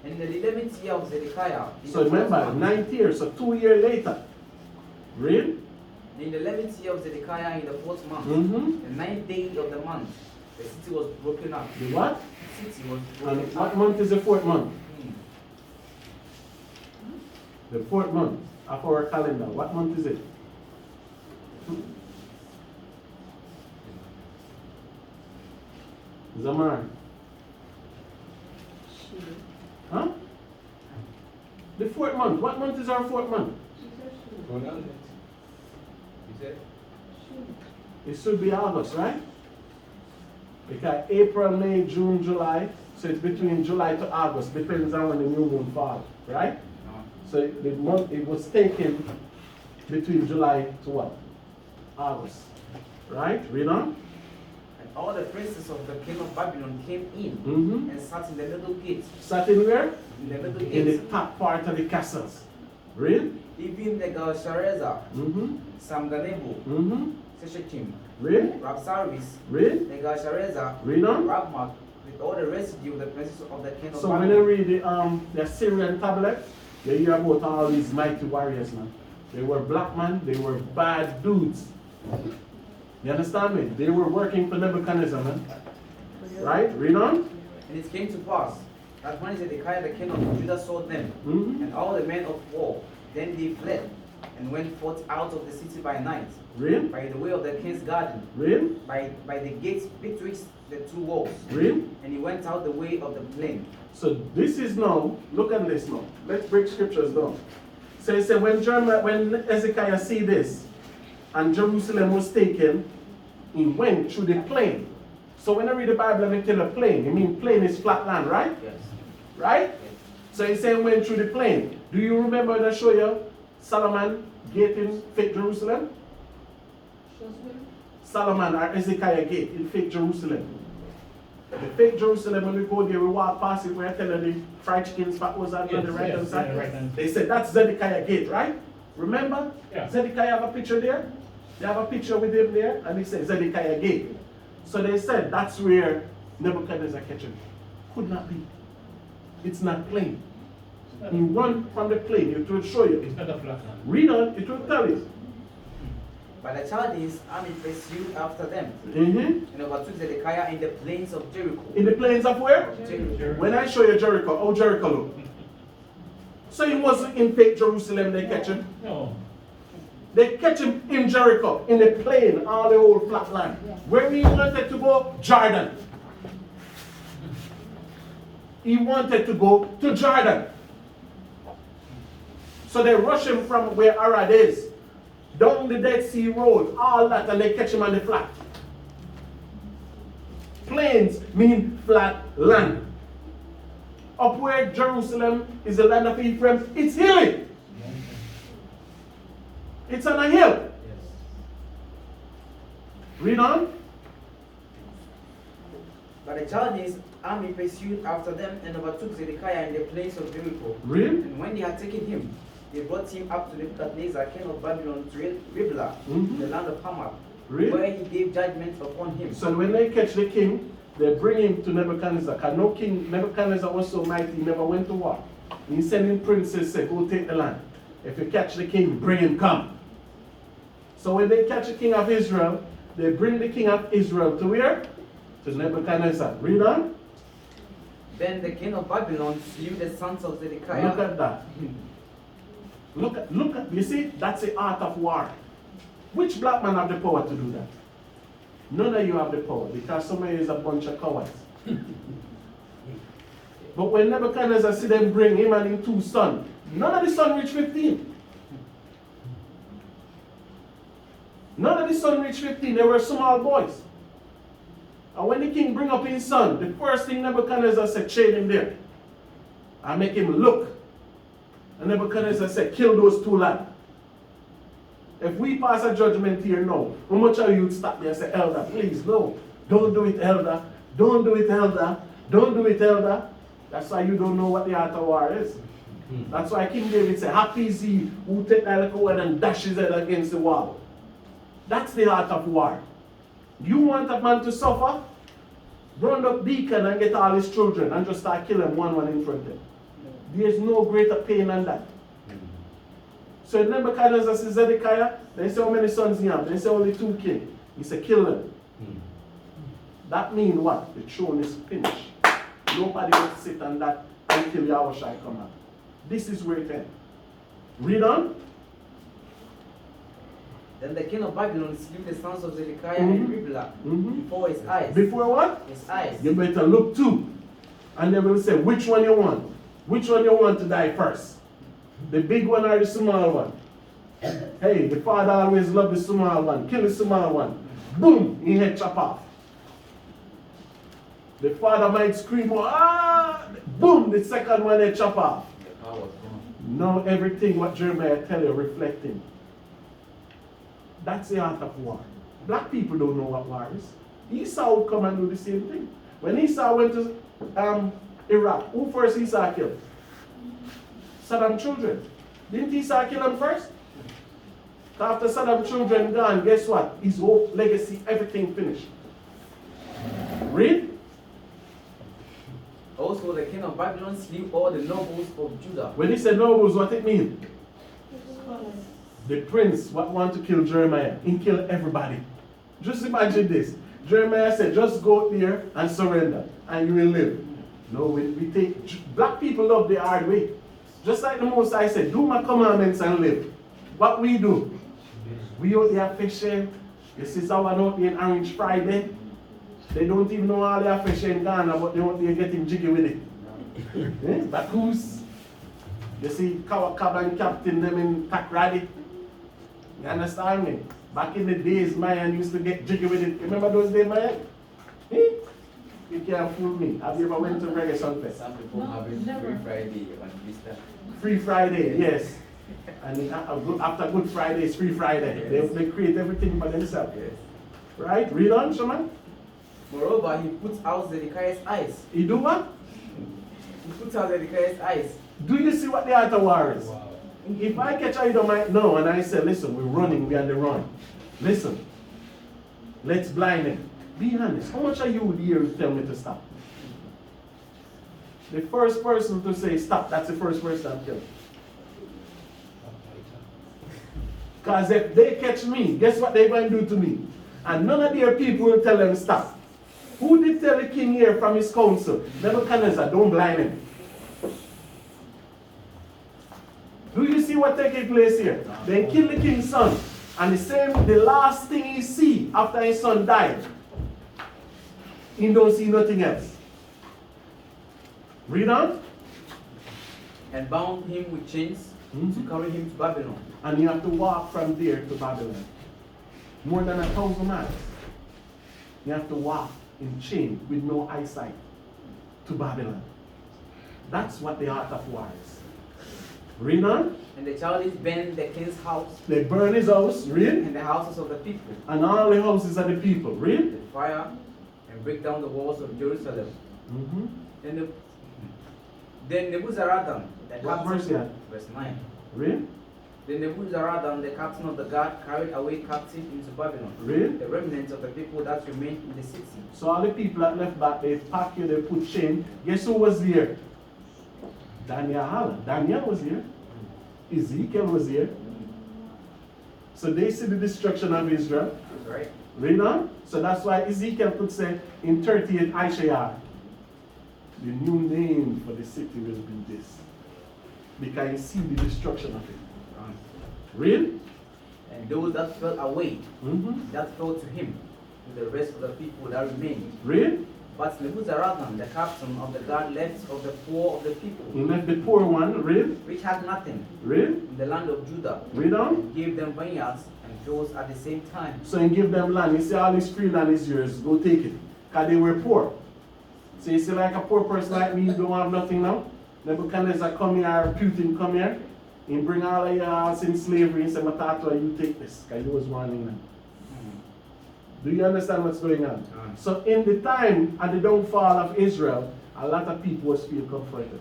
In the 11th year of Zedekiah, in So the fourth remember, month, 9th year, so 2 years later. Read. in the 11th year of Zedekiah, in the 4th month, Mm-hmm. the 9th day of the month, the city was broken up. The what? The city was And broken what up. month is the 4th month? Hmm. The 4th month of our calendar. What month is it? Zamar. Huh? The 4th month. What month is our 4th month? Hold on. You said? It should be August, right? Because April, May, June, July. So it's between July to August. Depends on when the new moon falls, right? So the month it was taken between July to what? August. Right? Read on. And all the princes of the king of Babylon came in Mm-hmm. and sat in the little gate. Sat in where? In the little In the gate. top part of the castles. Read. Even the Galsharezer, Mm-hmm. Samganebu, Mm-hmm. Seshachim, Read. Rabsaris, Read. the Galsharezer, Read on. Rabmak, with all the residue of the princes of the king of So when you Babylon. read the Assyrian tablet, you hear about all these mighty warriors, man. They were black men, they were bad dudes. You understand me? They were working for Nebuchadnezzar, man. Right? Read on. And it came to pass that when Zedekiah the king of Judah saw them, Mm-hmm. and all the men of war, then they fled and went forth out of the city by night, Read. by the way of the king's garden, Read. by the gates betwixt the two walls. Read. And he went out the way of the plain. So this is now, look at this now. Let's break scriptures down. So it said when Hezekiah see this, and Jerusalem was taken, he went through the plain. So when I read the Bible and I tell a plain, you mean plain is flat land, right? Yes. Right? So he's saying went through the plain. Do you remember when I show you Solomon gate in fake Jerusalem? Solomon or Hezekiah gate in fake Jerusalem. The fake Jerusalem, when we go there, we walk past it, where I tell you the fried chicken spot was on the right hand side. right hand. They said that's Zedekiah gate, right? Remember? Yeah. Zedekiah have a picture there? They have a picture with him there, and he said Zedekiah gate. So they said that's where Nebuchadnezzar catch him. Could not be. It's not plain. He run from the plain, it will show you. It's not a flat land. Read on, it will tell you. But the Chaldeans army pursued after them, Mm-hmm. and overtook Zedekiah in the plains of Jericho. In the plains of where? Jericho. When I show you Jericho, how Jericho look? So he wasn't in fake Jerusalem, they catch him. No. They catch him in Jericho, in the plain, all the whole flat land. Where he wanted to go? Jordan. He wanted to go to Jordan. So they rush him from where Arad is, down the Dead Sea Road, all that, and they catch him on the flat. Plains mean flat land. Up where Jerusalem is the land of Ephraim, it's hilly. It's on a hill. Read on. But the Chaldeans army pursued after them and overtook Zedekiah in the plains of Jericho. Read. And when they had taken him, they brought him up to Nebuchadnezzar, king of Babylon, to Riblah, Mhm. the land of Hamath, Read. where he gave judgment upon him. So when they catch the king, they bring him to Nebuchadnezzar. Because no king, Nebuchadnezzar was so mighty, he never went to war. He sending princes, say, go take the land. If you catch the king, bring him, come. So when they catch the king of Israel, they bring the king of Israel to where? To Nebuchadnezzar. Read on. Then the king of Babylon slew the sons of Zedekiah. Look at that. Look at, you see, that's the art of war. Which black man have the power to do that? None of you have the power, because some of you is a bunch of cowards. But when Nebuchadnezzar see them bring him and his two sons, none of the sons reach 15. None of the sons reach 15, they were small boys. And when the king bring up his son, the first thing Nebuchadnezzar said, chain him there. And make him look. And Nebuchadnezzar said, kill those two lads. If we pass a judgment here now, how much of you would stop there and say, elder, please, no. Don't do it, elder. Don't do it, elder. Don't do it, elder. That's why you don't know what the art of war is. That's why King David said, happy is he who take that little word and dash his head against the wall. That's the art of war. You want a man to suffer? Round up deacon and get all his children and just start killing one in front of him. There's no greater pain than that. So Nebuchadnezzar says, Zedekiah, they say how many sons he have? They say only 2 kings. He said, kill them. That means what? The throne is finished. Nobody will sit on that until YAHAWAH come out. This is where it ends. Read on. Then the king of Babylon slew the sons of Zedekiah and Riblah before his eyes. Before what? His eyes. You better look too. And they will say, which one you want? Which one you want to die first? The big one or the small one? Hey, the father always loved the small one. Kill the small one. Boom! He head chop off. The father might scream, ah! Boom! The second one head chop off. Now everything what Jeremiah tell you reflecting. That's the art of war. Black people don't know what war is. Esau would come and do the same thing. When Esau went to Iraq, who first Esau killed? Saddam children. Didn't Esau kill them first? After Saddam children gone, guess what? His whole legacy, everything finished. Read. Also the king of Babylon slew all the nobles of Judah. When he said nobles, what it mean? The prince what want to kill Jeremiah. He killed everybody. Just imagine this. Jeremiah said, just go there and surrender and you will live. No, we take, black people love the hard way. Just like the Most High said, do my commandments and live. What we do? We out there fishing. You see someone out there in Orange Friday. They don't even know how they are fishing in Ghana, but they out there getting jiggy with it. Bakus. You see Kawakaba and Captain them in Takrady. You understand me? Back in the days, man used to get jiggy with it. Remember those days, man? You can't fool me. Have you ever went to Reggae Sunfest? Some people have it Free Friday on Easter. Free Friday, yes. And after Good Friday, it's Free Friday. Yes. They create everything for themselves. Yes. Right? Read on, Shaman. Moreover, he puts out Zedekiah's eyes. He do what? He puts out Zedekiah's eyes. Do you see what the art of war is? Wow. If I catch you don't mind, no, and I say, listen, we're running, we're on the run. Listen, let's blind him. Be honest. How much are you here to tell me to stop? The first person to say stop, that's the first person I'm killing. Because if they catch me, guess what they're going to do to me? And none of their people will tell them stop. Who did tell the king here from his council? Nebuchadnezzar, don't blind him. Do you see what taking place here? They kill the king's son. And the last thing he see after his son died, he don't see nothing else. Read on. And bound him with chains to carry him to Babylon. And you have to walk from there to Babylon. More than 1,000 miles. You have to walk in chain with no eyesight to Babylon. That's what the art of war is. Read on. And the Chaldees burned the king's house. They burn his house. Read. And the houses of the people. And all the houses of the people. Read. The fire and break down the walls of Jerusalem. Then Nebuzaradan, the captain, verse 9. Read. Then Nebuzaradan, the captain of the guard, carried away captive into Babylon. Read. The remnants of the people that remained in the city. So all the people that left back, they pack you, they put chain. Guess who was here? Daniel was here. Ezekiel was here. So they see the destruction of Israel. That's right. Read on. So that's why Ezekiel could say in 38 Aishayah, the new name for the city will be this. Because you see the destruction of it. Read. And those that fell away, that fell to him, to the rest of the people that remained. Read. But Nebuzaradan, the captain of the guard, left of the poor of the people. He left the poor one. Read. Which had nothing. Read. In the land of Judah. Read on. And gave them vineyards and fields at the same time. So he give them land. He say all this free land is yours. Go take it. because they were poor. So you see, like a poor person like me, you don't have nothing now. Nebuchadnezzar come here, Putin come here, he bring all of your house in slavery and say, Matato, you take this, because he was warning them. Do you understand what's going on? So in the time and the downfall of Israel, a lot of people was feel comforted.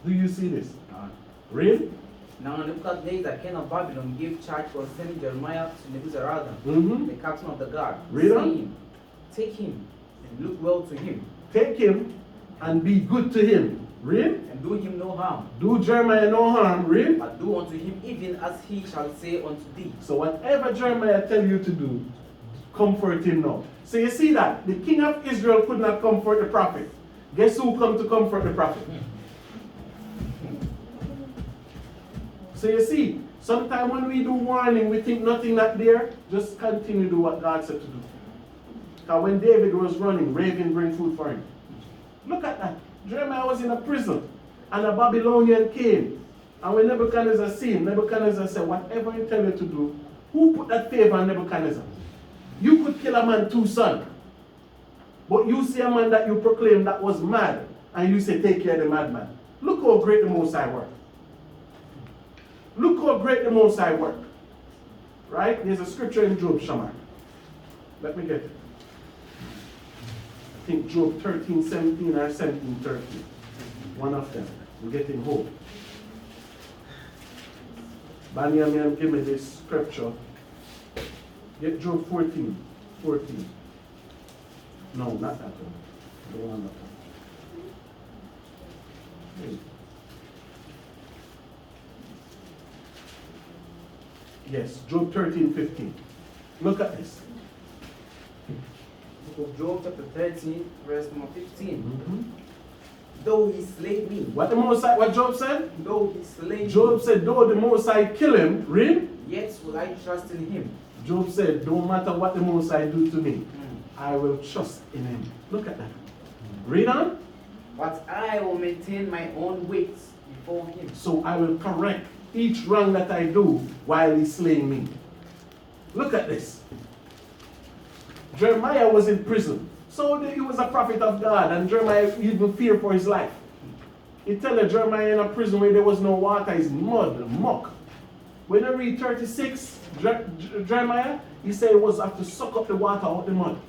Do you see this? Really? Now Nebuchadnezzar, king of Babylon, gave charge concerning Jeremiah to Nebuzaradan, Mm-hmm. the captain of the guard, Read on. saying, take him and look well to him, Take him and be good to him. Read? and do him no harm, Do Jeremiah no harm. Read? but do unto him even as he shall say unto thee. So whatever Jeremiah tell you to do, comfort him now. So you see that the king of Israel could not comfort the prophet. Guess who come to comfort the prophet? So you see, sometimes when we do warning, we think nothing not there. Just continue to do what God said to do. Because when David was running, raven bring food for him. Look at that. Jeremiah was in a prison, and a Babylonian came. And when Nebuchadnezzar seen him, Nebuchadnezzar said, whatever I tell you to do, who put that favor on Nebuchadnezzar? You could kill a man 2 sons. But you see a man that you proclaim that was mad, and you say, take care of the madman. Look how great the Most High work. Look how great the Most High work. Right? There's a scripture in Job, Shammai. Let me get it. I think Job 13:17 or 17:13. One of them. We're getting hope. Banyamin, give me this scripture. Get Job 14:14. No, not that one. The one that one. Yes, Job 13:15. Look at this. Book of Job chapter 13, verse number 15. Mm-hmm. Though he slay me, What Job said? though he slay Job me, said, though the Most High kill him, read. yet will I trust in him. Job said, no matter what the Most High do to me, I will trust in him. Look at that. Read on. But I will maintain my own weight before him. So I will correct each wrong that I do while he's slaying me. Look at this. Jeremiah was in prison. So he was a prophet of God, and Jeremiah even feared for his life. He tell you Jeremiah in a prison where there was no water is mud, muck. When you read 36, Jeremiah, he said he was have to suck up the water out the mud.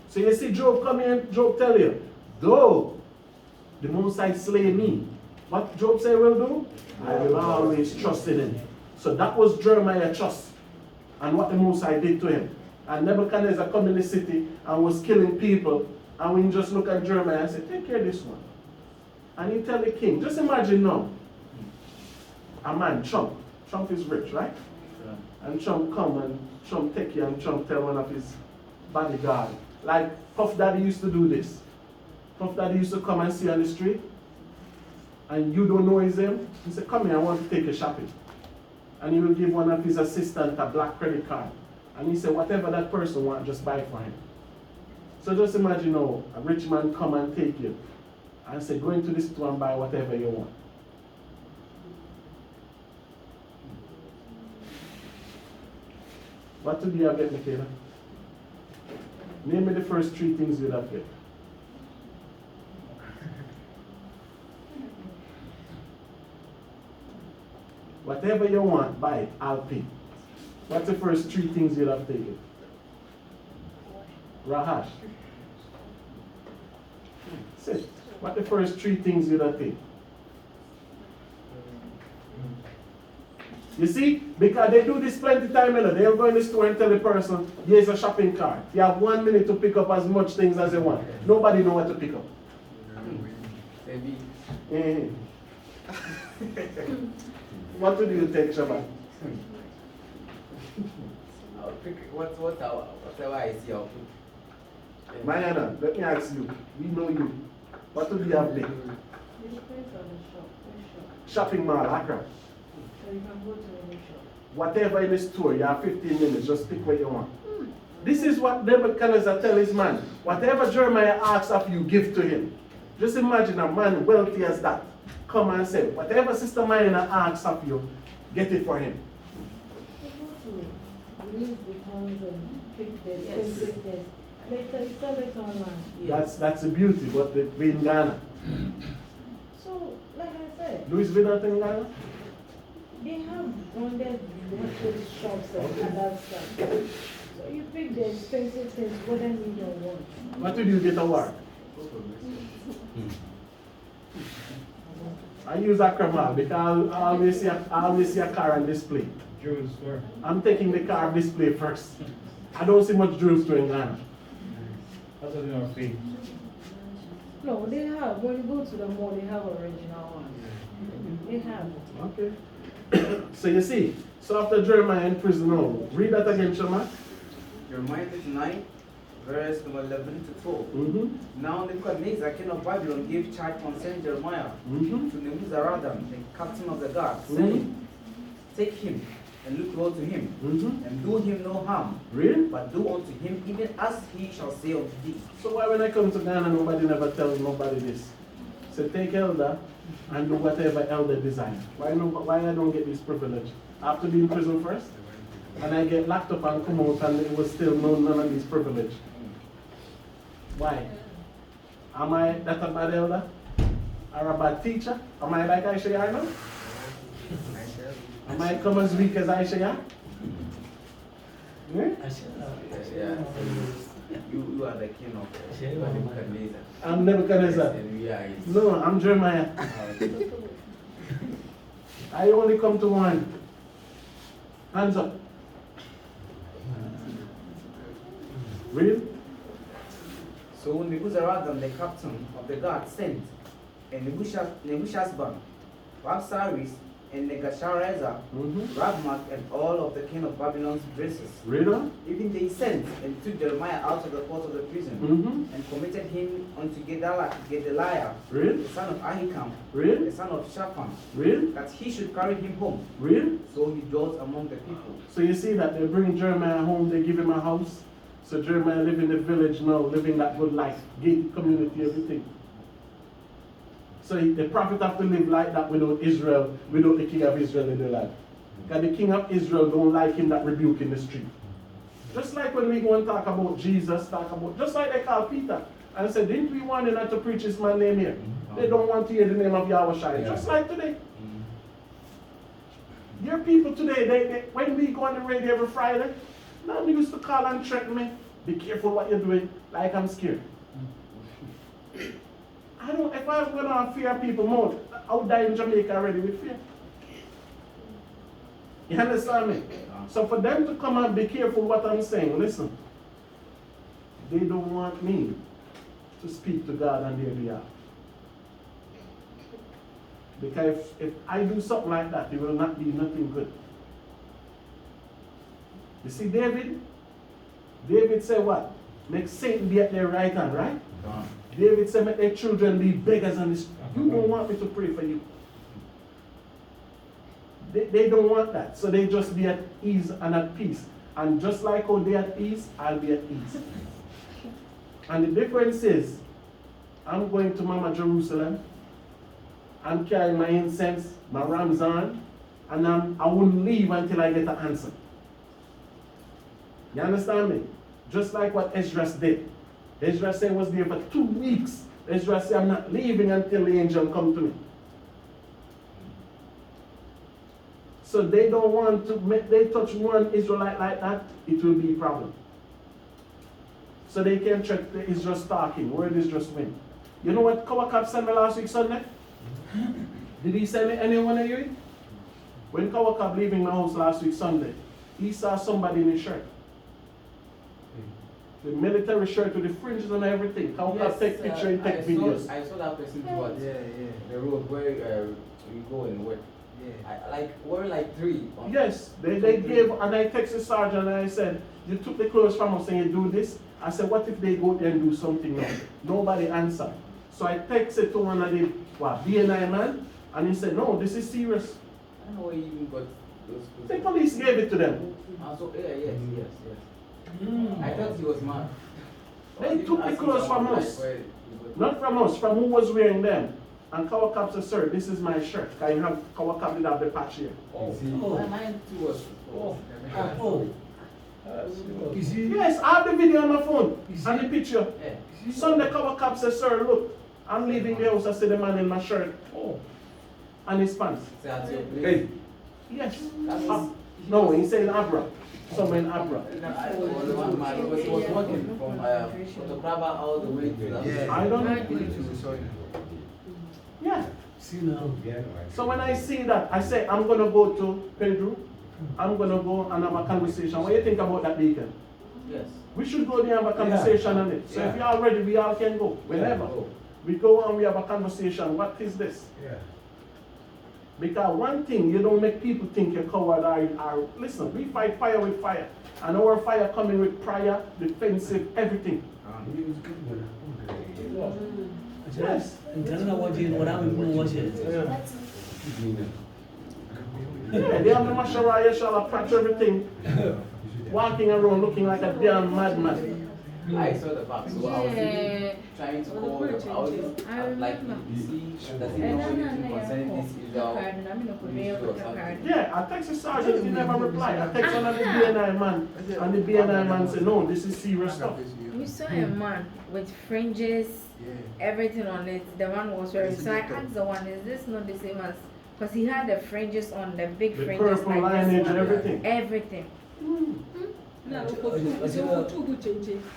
So you see Job come in, Job tell you, though the Most High slay me, what Job say will do? I will always trust in him. So that was Jeremiah's trust and what the Most High did to him. And Nebuchadnezzar come in the city and was killing people. And when you just look at Jeremiah and say, take care of this one. And he tell the king, just imagine now, a man, Trump is rich, right? Yeah. And Trump come and Trump take you and Trump tell one of his bodyguard. Like Puff Daddy used to do this. Puff Daddy used to come and see you on the street. And you don't know his name. He said, come here, I want to take you shopping. And he will give one of his assistants a black credit card. And he said, whatever that person wants, just buy for him. So just imagine now, a rich man come and take you and say, go into this store and buy whatever you want. What do you have get, Michaela? Name me the first 3 things you'd have get. Whatever you want, buy it, I'll pay. What's the first 3 things you'd have taken? Rahash. Sit. What the first 3 things you'd have taken? You see? Because they do this plenty time, you know. They'll go in the store and tell the person, here's a shopping cart. You have 1 minute to pick up as much things as you want. Nobody know what to pick up. Maybe. What do you take, Shabbat? I'll pick whatever I see, I'll pick. Mariana, let me ask you. We know you. What do you have there? It depends on the shop. Which shop? Shopping mall, Accra. So you can go to any shop. Whatever in the store, you have 15 minutes, just pick what you want. This is what Nebuchadnezzar tell his man. Whatever Jeremiah asks of you, give to him. Just imagine a man wealthy as that. Come and say, whatever Sister Mariana asks of you, get it for him. So go to use the tongues and pick the Yes. specific. Later, it's always online. That's the beauty, but we in Ghana. So, like I said, Louis Vuitton in Ghana? they have branded luxury shops and other stuff. So you pick the expensive things, whether you don't want. What did you get award? I use Akramal because I always see a car on display. Jewel store. I'm taking the car display first. I don't see much jewel store in Ghana. That's what in our faith. No, they have. When you go to the mall, they have original ones. They have. Okay. So you see, so after Jeremiah in prison, no, read that again, Shema. Jeremiah 39, verse number 11 to 12. Mm-hmm. Now Nebuchadnezzar, king of Babylon, gave charge concerning Jeremiah Mm-hmm. to Nebuzaradan, the captain of the guard, saying, take him and look well to him, Mm-hmm. and do him no harm, Read. but do unto him even as he shall say unto thee. So why when I come to Ghana, nobody never tells nobody this? So take elder and do whatever elder desire. Why I don't get this privilege? I have to be in prison first? And I get locked up and come out and it was still none of this privilege. Why? Am I that a bad elder? Or a bad teacher? Am I like Aisha now? Am I come as weak as Aisha? Yeah? Yeah. You are the king of Nebuchadnezzar. I'm Nebuchadnezzar. And we are his. No, I'm Jeremiah. I only come to one. Hands up. Read. So Nebuzaradan, the captain of the guard, sent, and Nebuchadnezzar, Rabsaris, and Negasharezer, Rabmak, and all of the king of Babylon's dresses. Read on. Even they sent and took Jeremiah out of the court of the prison, and committed him unto Gedaliah, Read. the son of Ahikam, the Read. son of Shaphan, Read. that he should carry him home. Read. So he dwelt among the people. So you see that they bring Jeremiah home, they give him a house. So Jeremiah live in the village now, living that good life, gated community, everything. So the prophet have to live like that without Israel, without the king of Israel in their life. Because the king of Israel don't like him that rebuke in the street. Just like when we go and talk about Jesus, just like they call Peter and said, didn't we want him not to preach his man name here? They don't want to hear the name of YAHAWAH. Just like today. Your people today, they when we go on the radio every Friday, now they used to call and threaten me. Be careful what you're doing, like I'm scared. If I was going to fear people more, I would die in Jamaica already with fear. You understand me? So for them to come and be careful what I'm saying, listen. They don't want me to speak to God on their behalf. Because if I do something like that, it will not be nothing good. You see David? David said what? Make Satan be at their right hand, right? David said, make their children be beggars on this. You don't want me to pray for you. They don't want that. So they just be at ease and at peace. And just like how they're at peace, I'll be at ease. And the difference is, I'm going to Mama Jerusalem. I'm carrying my incense, my Ramzan, and I wouldn't leave until I get an answer. You understand me? Just like what Ezra did. Ezra said was there for 2 weeks. Ezra said, I'm not leaving until the angel come to me. So they don't want to make, they touch one Israelite like that, it will be a problem. So they can check the Israel stalking, where it is just win. You know what Kawakab sent me last week Sunday? Did he send me anyone of you? When Kawakab leaving my house last week Sunday, he saw somebody in his shirt. The military shirt with the fringes and everything. Kawakab take picture and take videos. I saw that person towards the road where we go and work. We're like 3. Yes, they gave, and I texted the sergeant and I said, you took the clothes from us and you do this? I said, what if they go there and do something now? Nobody answered. So I texted to one of the BNI man, and he said, no, this is serious. I don't know where you even got those clothes. The police gave it to them. So, yes. I thought he was mad. They took the clothes from us. Not from us, from who was wearing them. And Kawakab said, sir, this is my shirt. Can you have Kawakab did have the patch here? Mine too was. Yes, I have the video on my phone and the picture. Yeah. Sunday cover cop says, sir, look, I'm leaving the house. I see the man in my shirt and his pants. So that's your place. Hey. Yes. That's No, he's saying Abra. Somewhere in Abra. I was the one man because he was walking from photographer all the way to that. I don't know. Yeah. So when I see that, I say, I'm going to go to Pedro. I'm going to go and have a conversation. What do you think about that, Deacon? Yes. We should go there and have a conversation on it. So if you are ready, we all can go. Whenever. We go and we have a conversation. What is this? Because one thing, you don't make people think you're coward or listen, we fight fire with fire. And our fire coming with prayer, defensive, everything. Yes. Yeah, they have the Masharaya shall approach everything, walking around looking like a damn madman. I saw the back, so I was really trying to call the audience. Like, you see, does he know anything concerning this Israel? Yeah, I text the sergeant, he never replied. I text another BNI man, and the BNI man said, no, this is serious stuff. We saw a man with fringes, everything on it. The one was wearing. So I asked the one, is this not the same as? Because he had the fringes on, the big The fringes purple like lineage this and one. everything. Everything.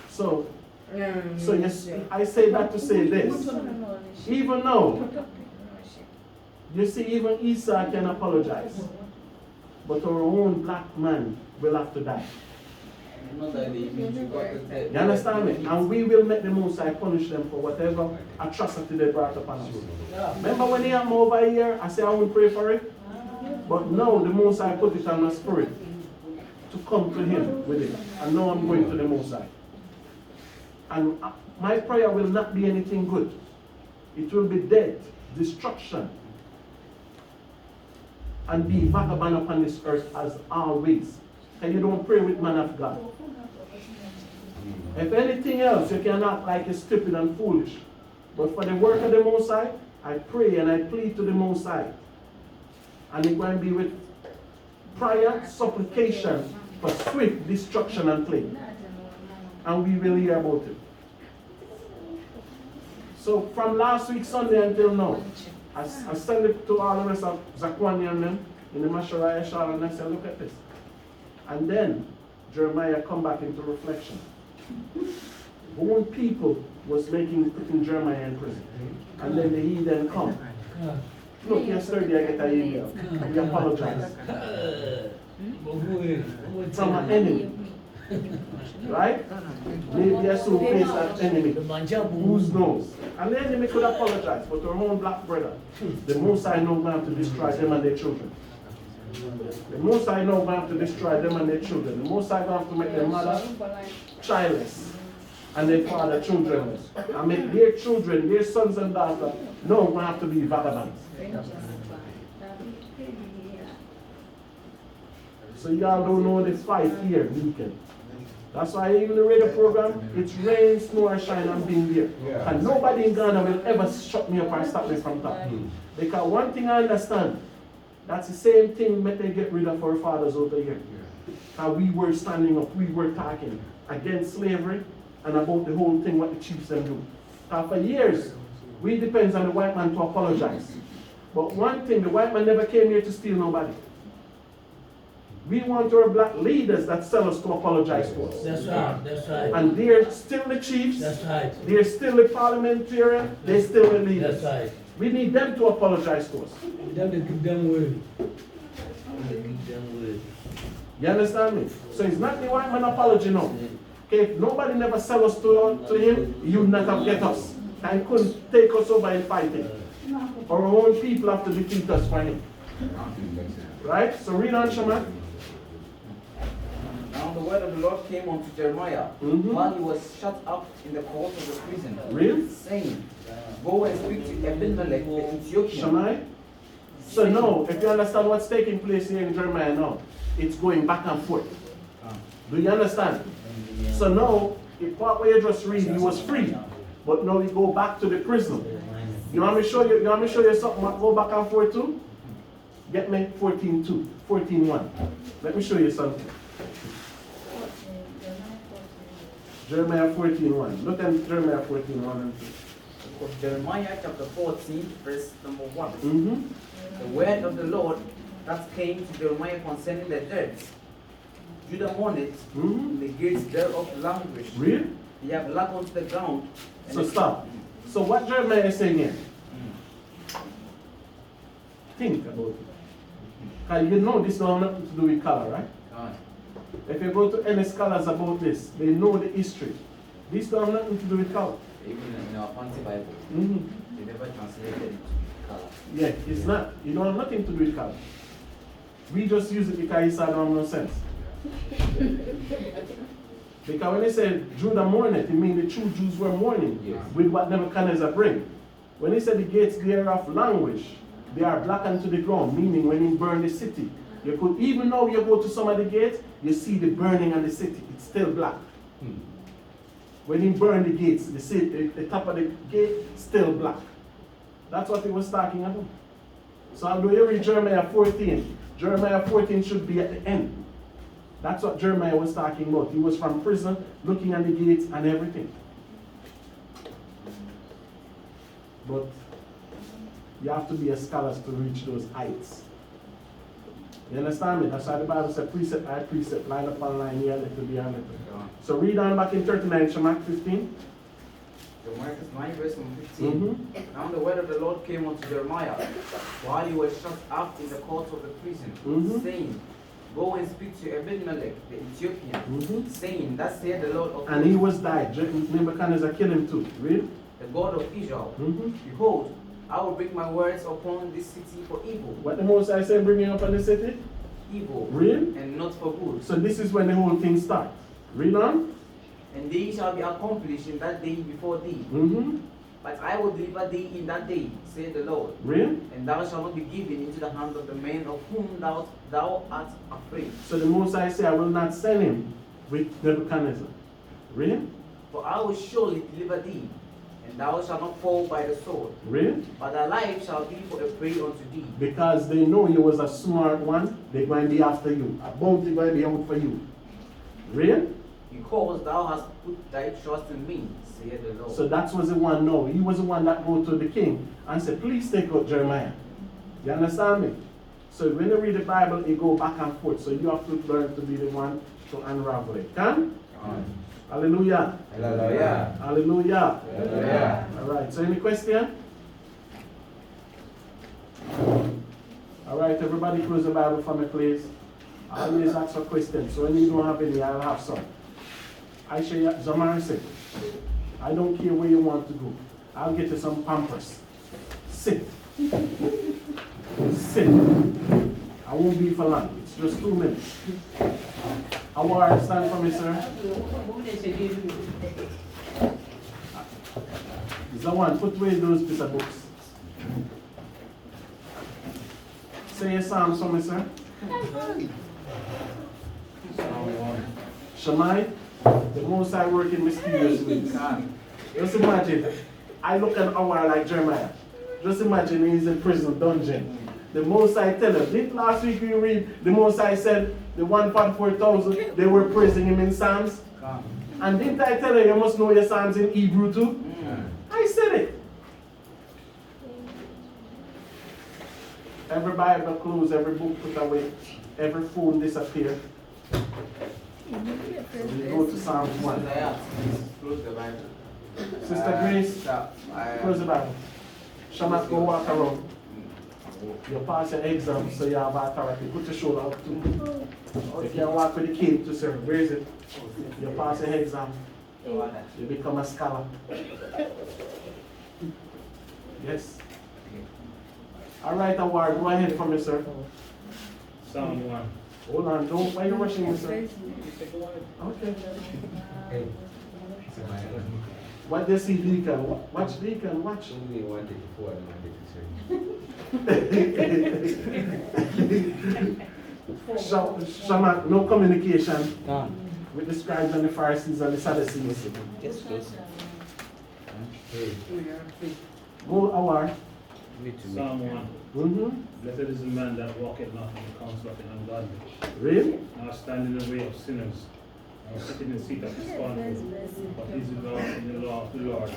So yes, I say that to say this. Even though, you see, even Esau can apologize. But our own black man will have to die. You understand me? And we will make the Most High punish them for whatever atrocity they brought upon us. Remember when he had me over here, I said I wouldn't pray for it? But now the Most High put it on my spirit to come to him with it. And now I'm going to the Most High. And my prayer will not be anything good. It will be death, destruction, and be vagabond upon this earth as always. And you don't pray with man of God. If anything else, you can act like you're stupid and foolish. But for the work of the Most High, I pray and I plead to the Most High. And it's going to be with prayer, supplication for swift destruction and plague. And we will hear about it. So from last week Sunday until now, I send it to all the rest of Zakwani and them in the Masharaya Shal, and I said, look at this. And then Jeremiah come back into reflection. One people was putting Jeremiah in prison. And then the heathen come. Look, yesterday I get an email. We apologize. From an enemy. Right? Maybe I soon face that enemy. Who knows? And the enemy could apologize, but our own black brother, the Most High know going to destroy them and their children. The Most High know going to destroy them and their children. The Most High going to make their mother childless and their father childrenless. And make their children, their sons and daughters, no going to have to be vagabonds. So y'all don't know the fight here, Deacon. That's why even the radio program, it's rain, snow, or shine, I'm being there. Yeah. And nobody in Ghana will ever shut me up or stop me from talking. Because one thing I understand, that's the same thing that they get rid of our fathers over here. How we were standing up, we were talking against slavery and about the whole thing what the chiefs them do. For years, we depend on the white man to apologize. But one thing, the white man never came here to steal nobody. We want our black leaders that sell us to apologize for us. That's right, that's right. And they're still the chiefs. That's right. They're still the parliamentarian. They're still the leaders. That's right. We need them to apologize to us. Give them word. You understand me? So it's not the white man apology now. Okay, if nobody never sell us to him, he would not have get us. And couldn't take us over in fighting. Our own people have to defeat us for him. Right? So read on, Shema. Now the word of the Lord came unto Jeremiah while he was shut up in the court of the prison, Really? saying, Go and speak to Abimelech the Ethiopian. Shammai? So now, if you understand what's taking place here in Jeremiah now, it's going back and forth. Do you understand? So now, if what we just read, he was free, but now we go back to the prison. You want me to show you? You want me to show you something? Go back and forth too. Get me 14:2, 14:1. Let me show you something. Jeremiah 14:1. Look at Jeremiah 14:1 and 2. Jeremiah chapter 14, verse number 1. Mm-hmm. The word of the Lord that came to Jeremiah concerning the dead. Judah mourned, and the gates thereof languish. Read. They have lack unto the ground. and So the- stop. So what Jeremiah is saying here? Think about it. Because you know this don't have nothing to do with color, right? God. If you go to any scholars about this, they know the history. This don't have nothing to do with color. Even in our fancy Bible, Mm-hmm. they never translated it to color. Yeah, it's not. You don't have nothing to do with color. We just use it because it don't have no sense. Because when they said Judah mourned, it means the true Jews were mourning Yes. with what Nebuchadnezzar bring. When he said the gates thereof languish, they are blackened to the ground, meaning when he burned the city. You could, even though you go to some of the gates, you see the burning of the city. It's still black. When he burned the gates, the top of the gate still black. That's what he was talking about. So although you read Jeremiah 14, Jeremiah 14 should be at the end. That's what Jeremiah was talking about. He was from prison, looking at the gates and everything. But you have to be a scholar to reach those heights. You understand me? That's why the Bible said precept by precept, line upon line, here, little, there, little. So read on back in 39, Shemach 15. Jeremiah 9, verse number 15. Mm-hmm. Now the word of the Lord came unto Jeremiah while he was shut up in the court of the prison, Mhm. saying, Go and speak to Abimelech the Ethiopian, Mhm. saying, Thus saith the Lord of And he hosts, was died. Nebuchadnezzar killed him too. Read. the God of Israel. Mm-hmm. Behold, I will bring my words upon this city for evil, What the Most High said, bringing up on the city? evil, Read. and not for good. So this is when the whole thing starts. Read on. And they shall be accomplished in that day before thee. Mm-hmm. But I will deliver thee in that day, saith the Lord. Read. And thou shalt not be given into the hand of the men of whom thou art afraid. So the Most High said, I will not send him with Nebuchadnezzar. Read. For I will surely deliver thee, and thou shalt not fall by the sword, Read. but thy life shall be for a prey unto thee. Because they know you was a smart one, they're going to be after you. A bounty going to be out for you. Read. Because thou hast put thy trust in me, saith the Lord. So that was the one, no. He was the one that go to the king and said, please take out Jeremiah. You understand me? So when you read the Bible, it go back and forth. So you have to learn to be the one to unravel it. Can? Hallelujah. Hallelujah. Hallelujah. Hallelujah. All right. So any question? All right. Everybody close the Bible for me, please. I always ask for questions. So when you don't have any, I'll have some. I say, Zamar said, I don't care where you want to go. I'll get you some Pampers. Sit. Sit. I won't be for long. It's just 2 minutes. YAHAWAH, stand for me, sir. Zawan, put away those piece of books. Say your psalms for me, sir. Shammai, the Most High work in mysterious ways. Just imagine, I look at YAHAWAH like Jeremiah. Just imagine he's in prison dungeon. The Most High tell him, did last week we read, the Most High said the 144,000, they were praising him in Psalms. And didn't I tell you, you must know your Psalms in Hebrew too? I said it. Every Bible closed, every book put away, every phone disappeared. So we go to Psalms 1. Please close the Bible. Sister Grace, close the Bible. Shamas, go walk around. You pass your exam, so you have authority. Put your shoulder up too. You can walk with the cape to serve. Where is it? You pass your exam. You become a scholar. Yes. All right, YAHAWAH, go ahead for me, sir. Psalm 1. Hold on, don't. Why are you rushing me, sir? Okay. Hey. What do you see, Deacon? Watch Deacon, watch. Only wanted before I wanted to say. Shaman, no communication with the scribes and the Pharisees and the Sadducees. Hey. Go, YAHAWAH. Psalm 1. Mm-hmm. Blessed is the man that walketh not in the counsel of the ungodly, Read. nor stand in the way of sinners, sit in the seat of his counsel, but his law in the law of the Lord,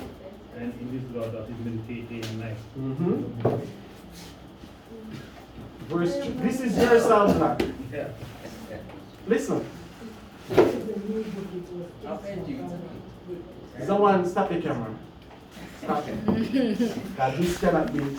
and in his law that is meditate day and night. Verse 3. This is your sound block. Yeah. Listen. Someone stop the camera. Stop it. That this cannot be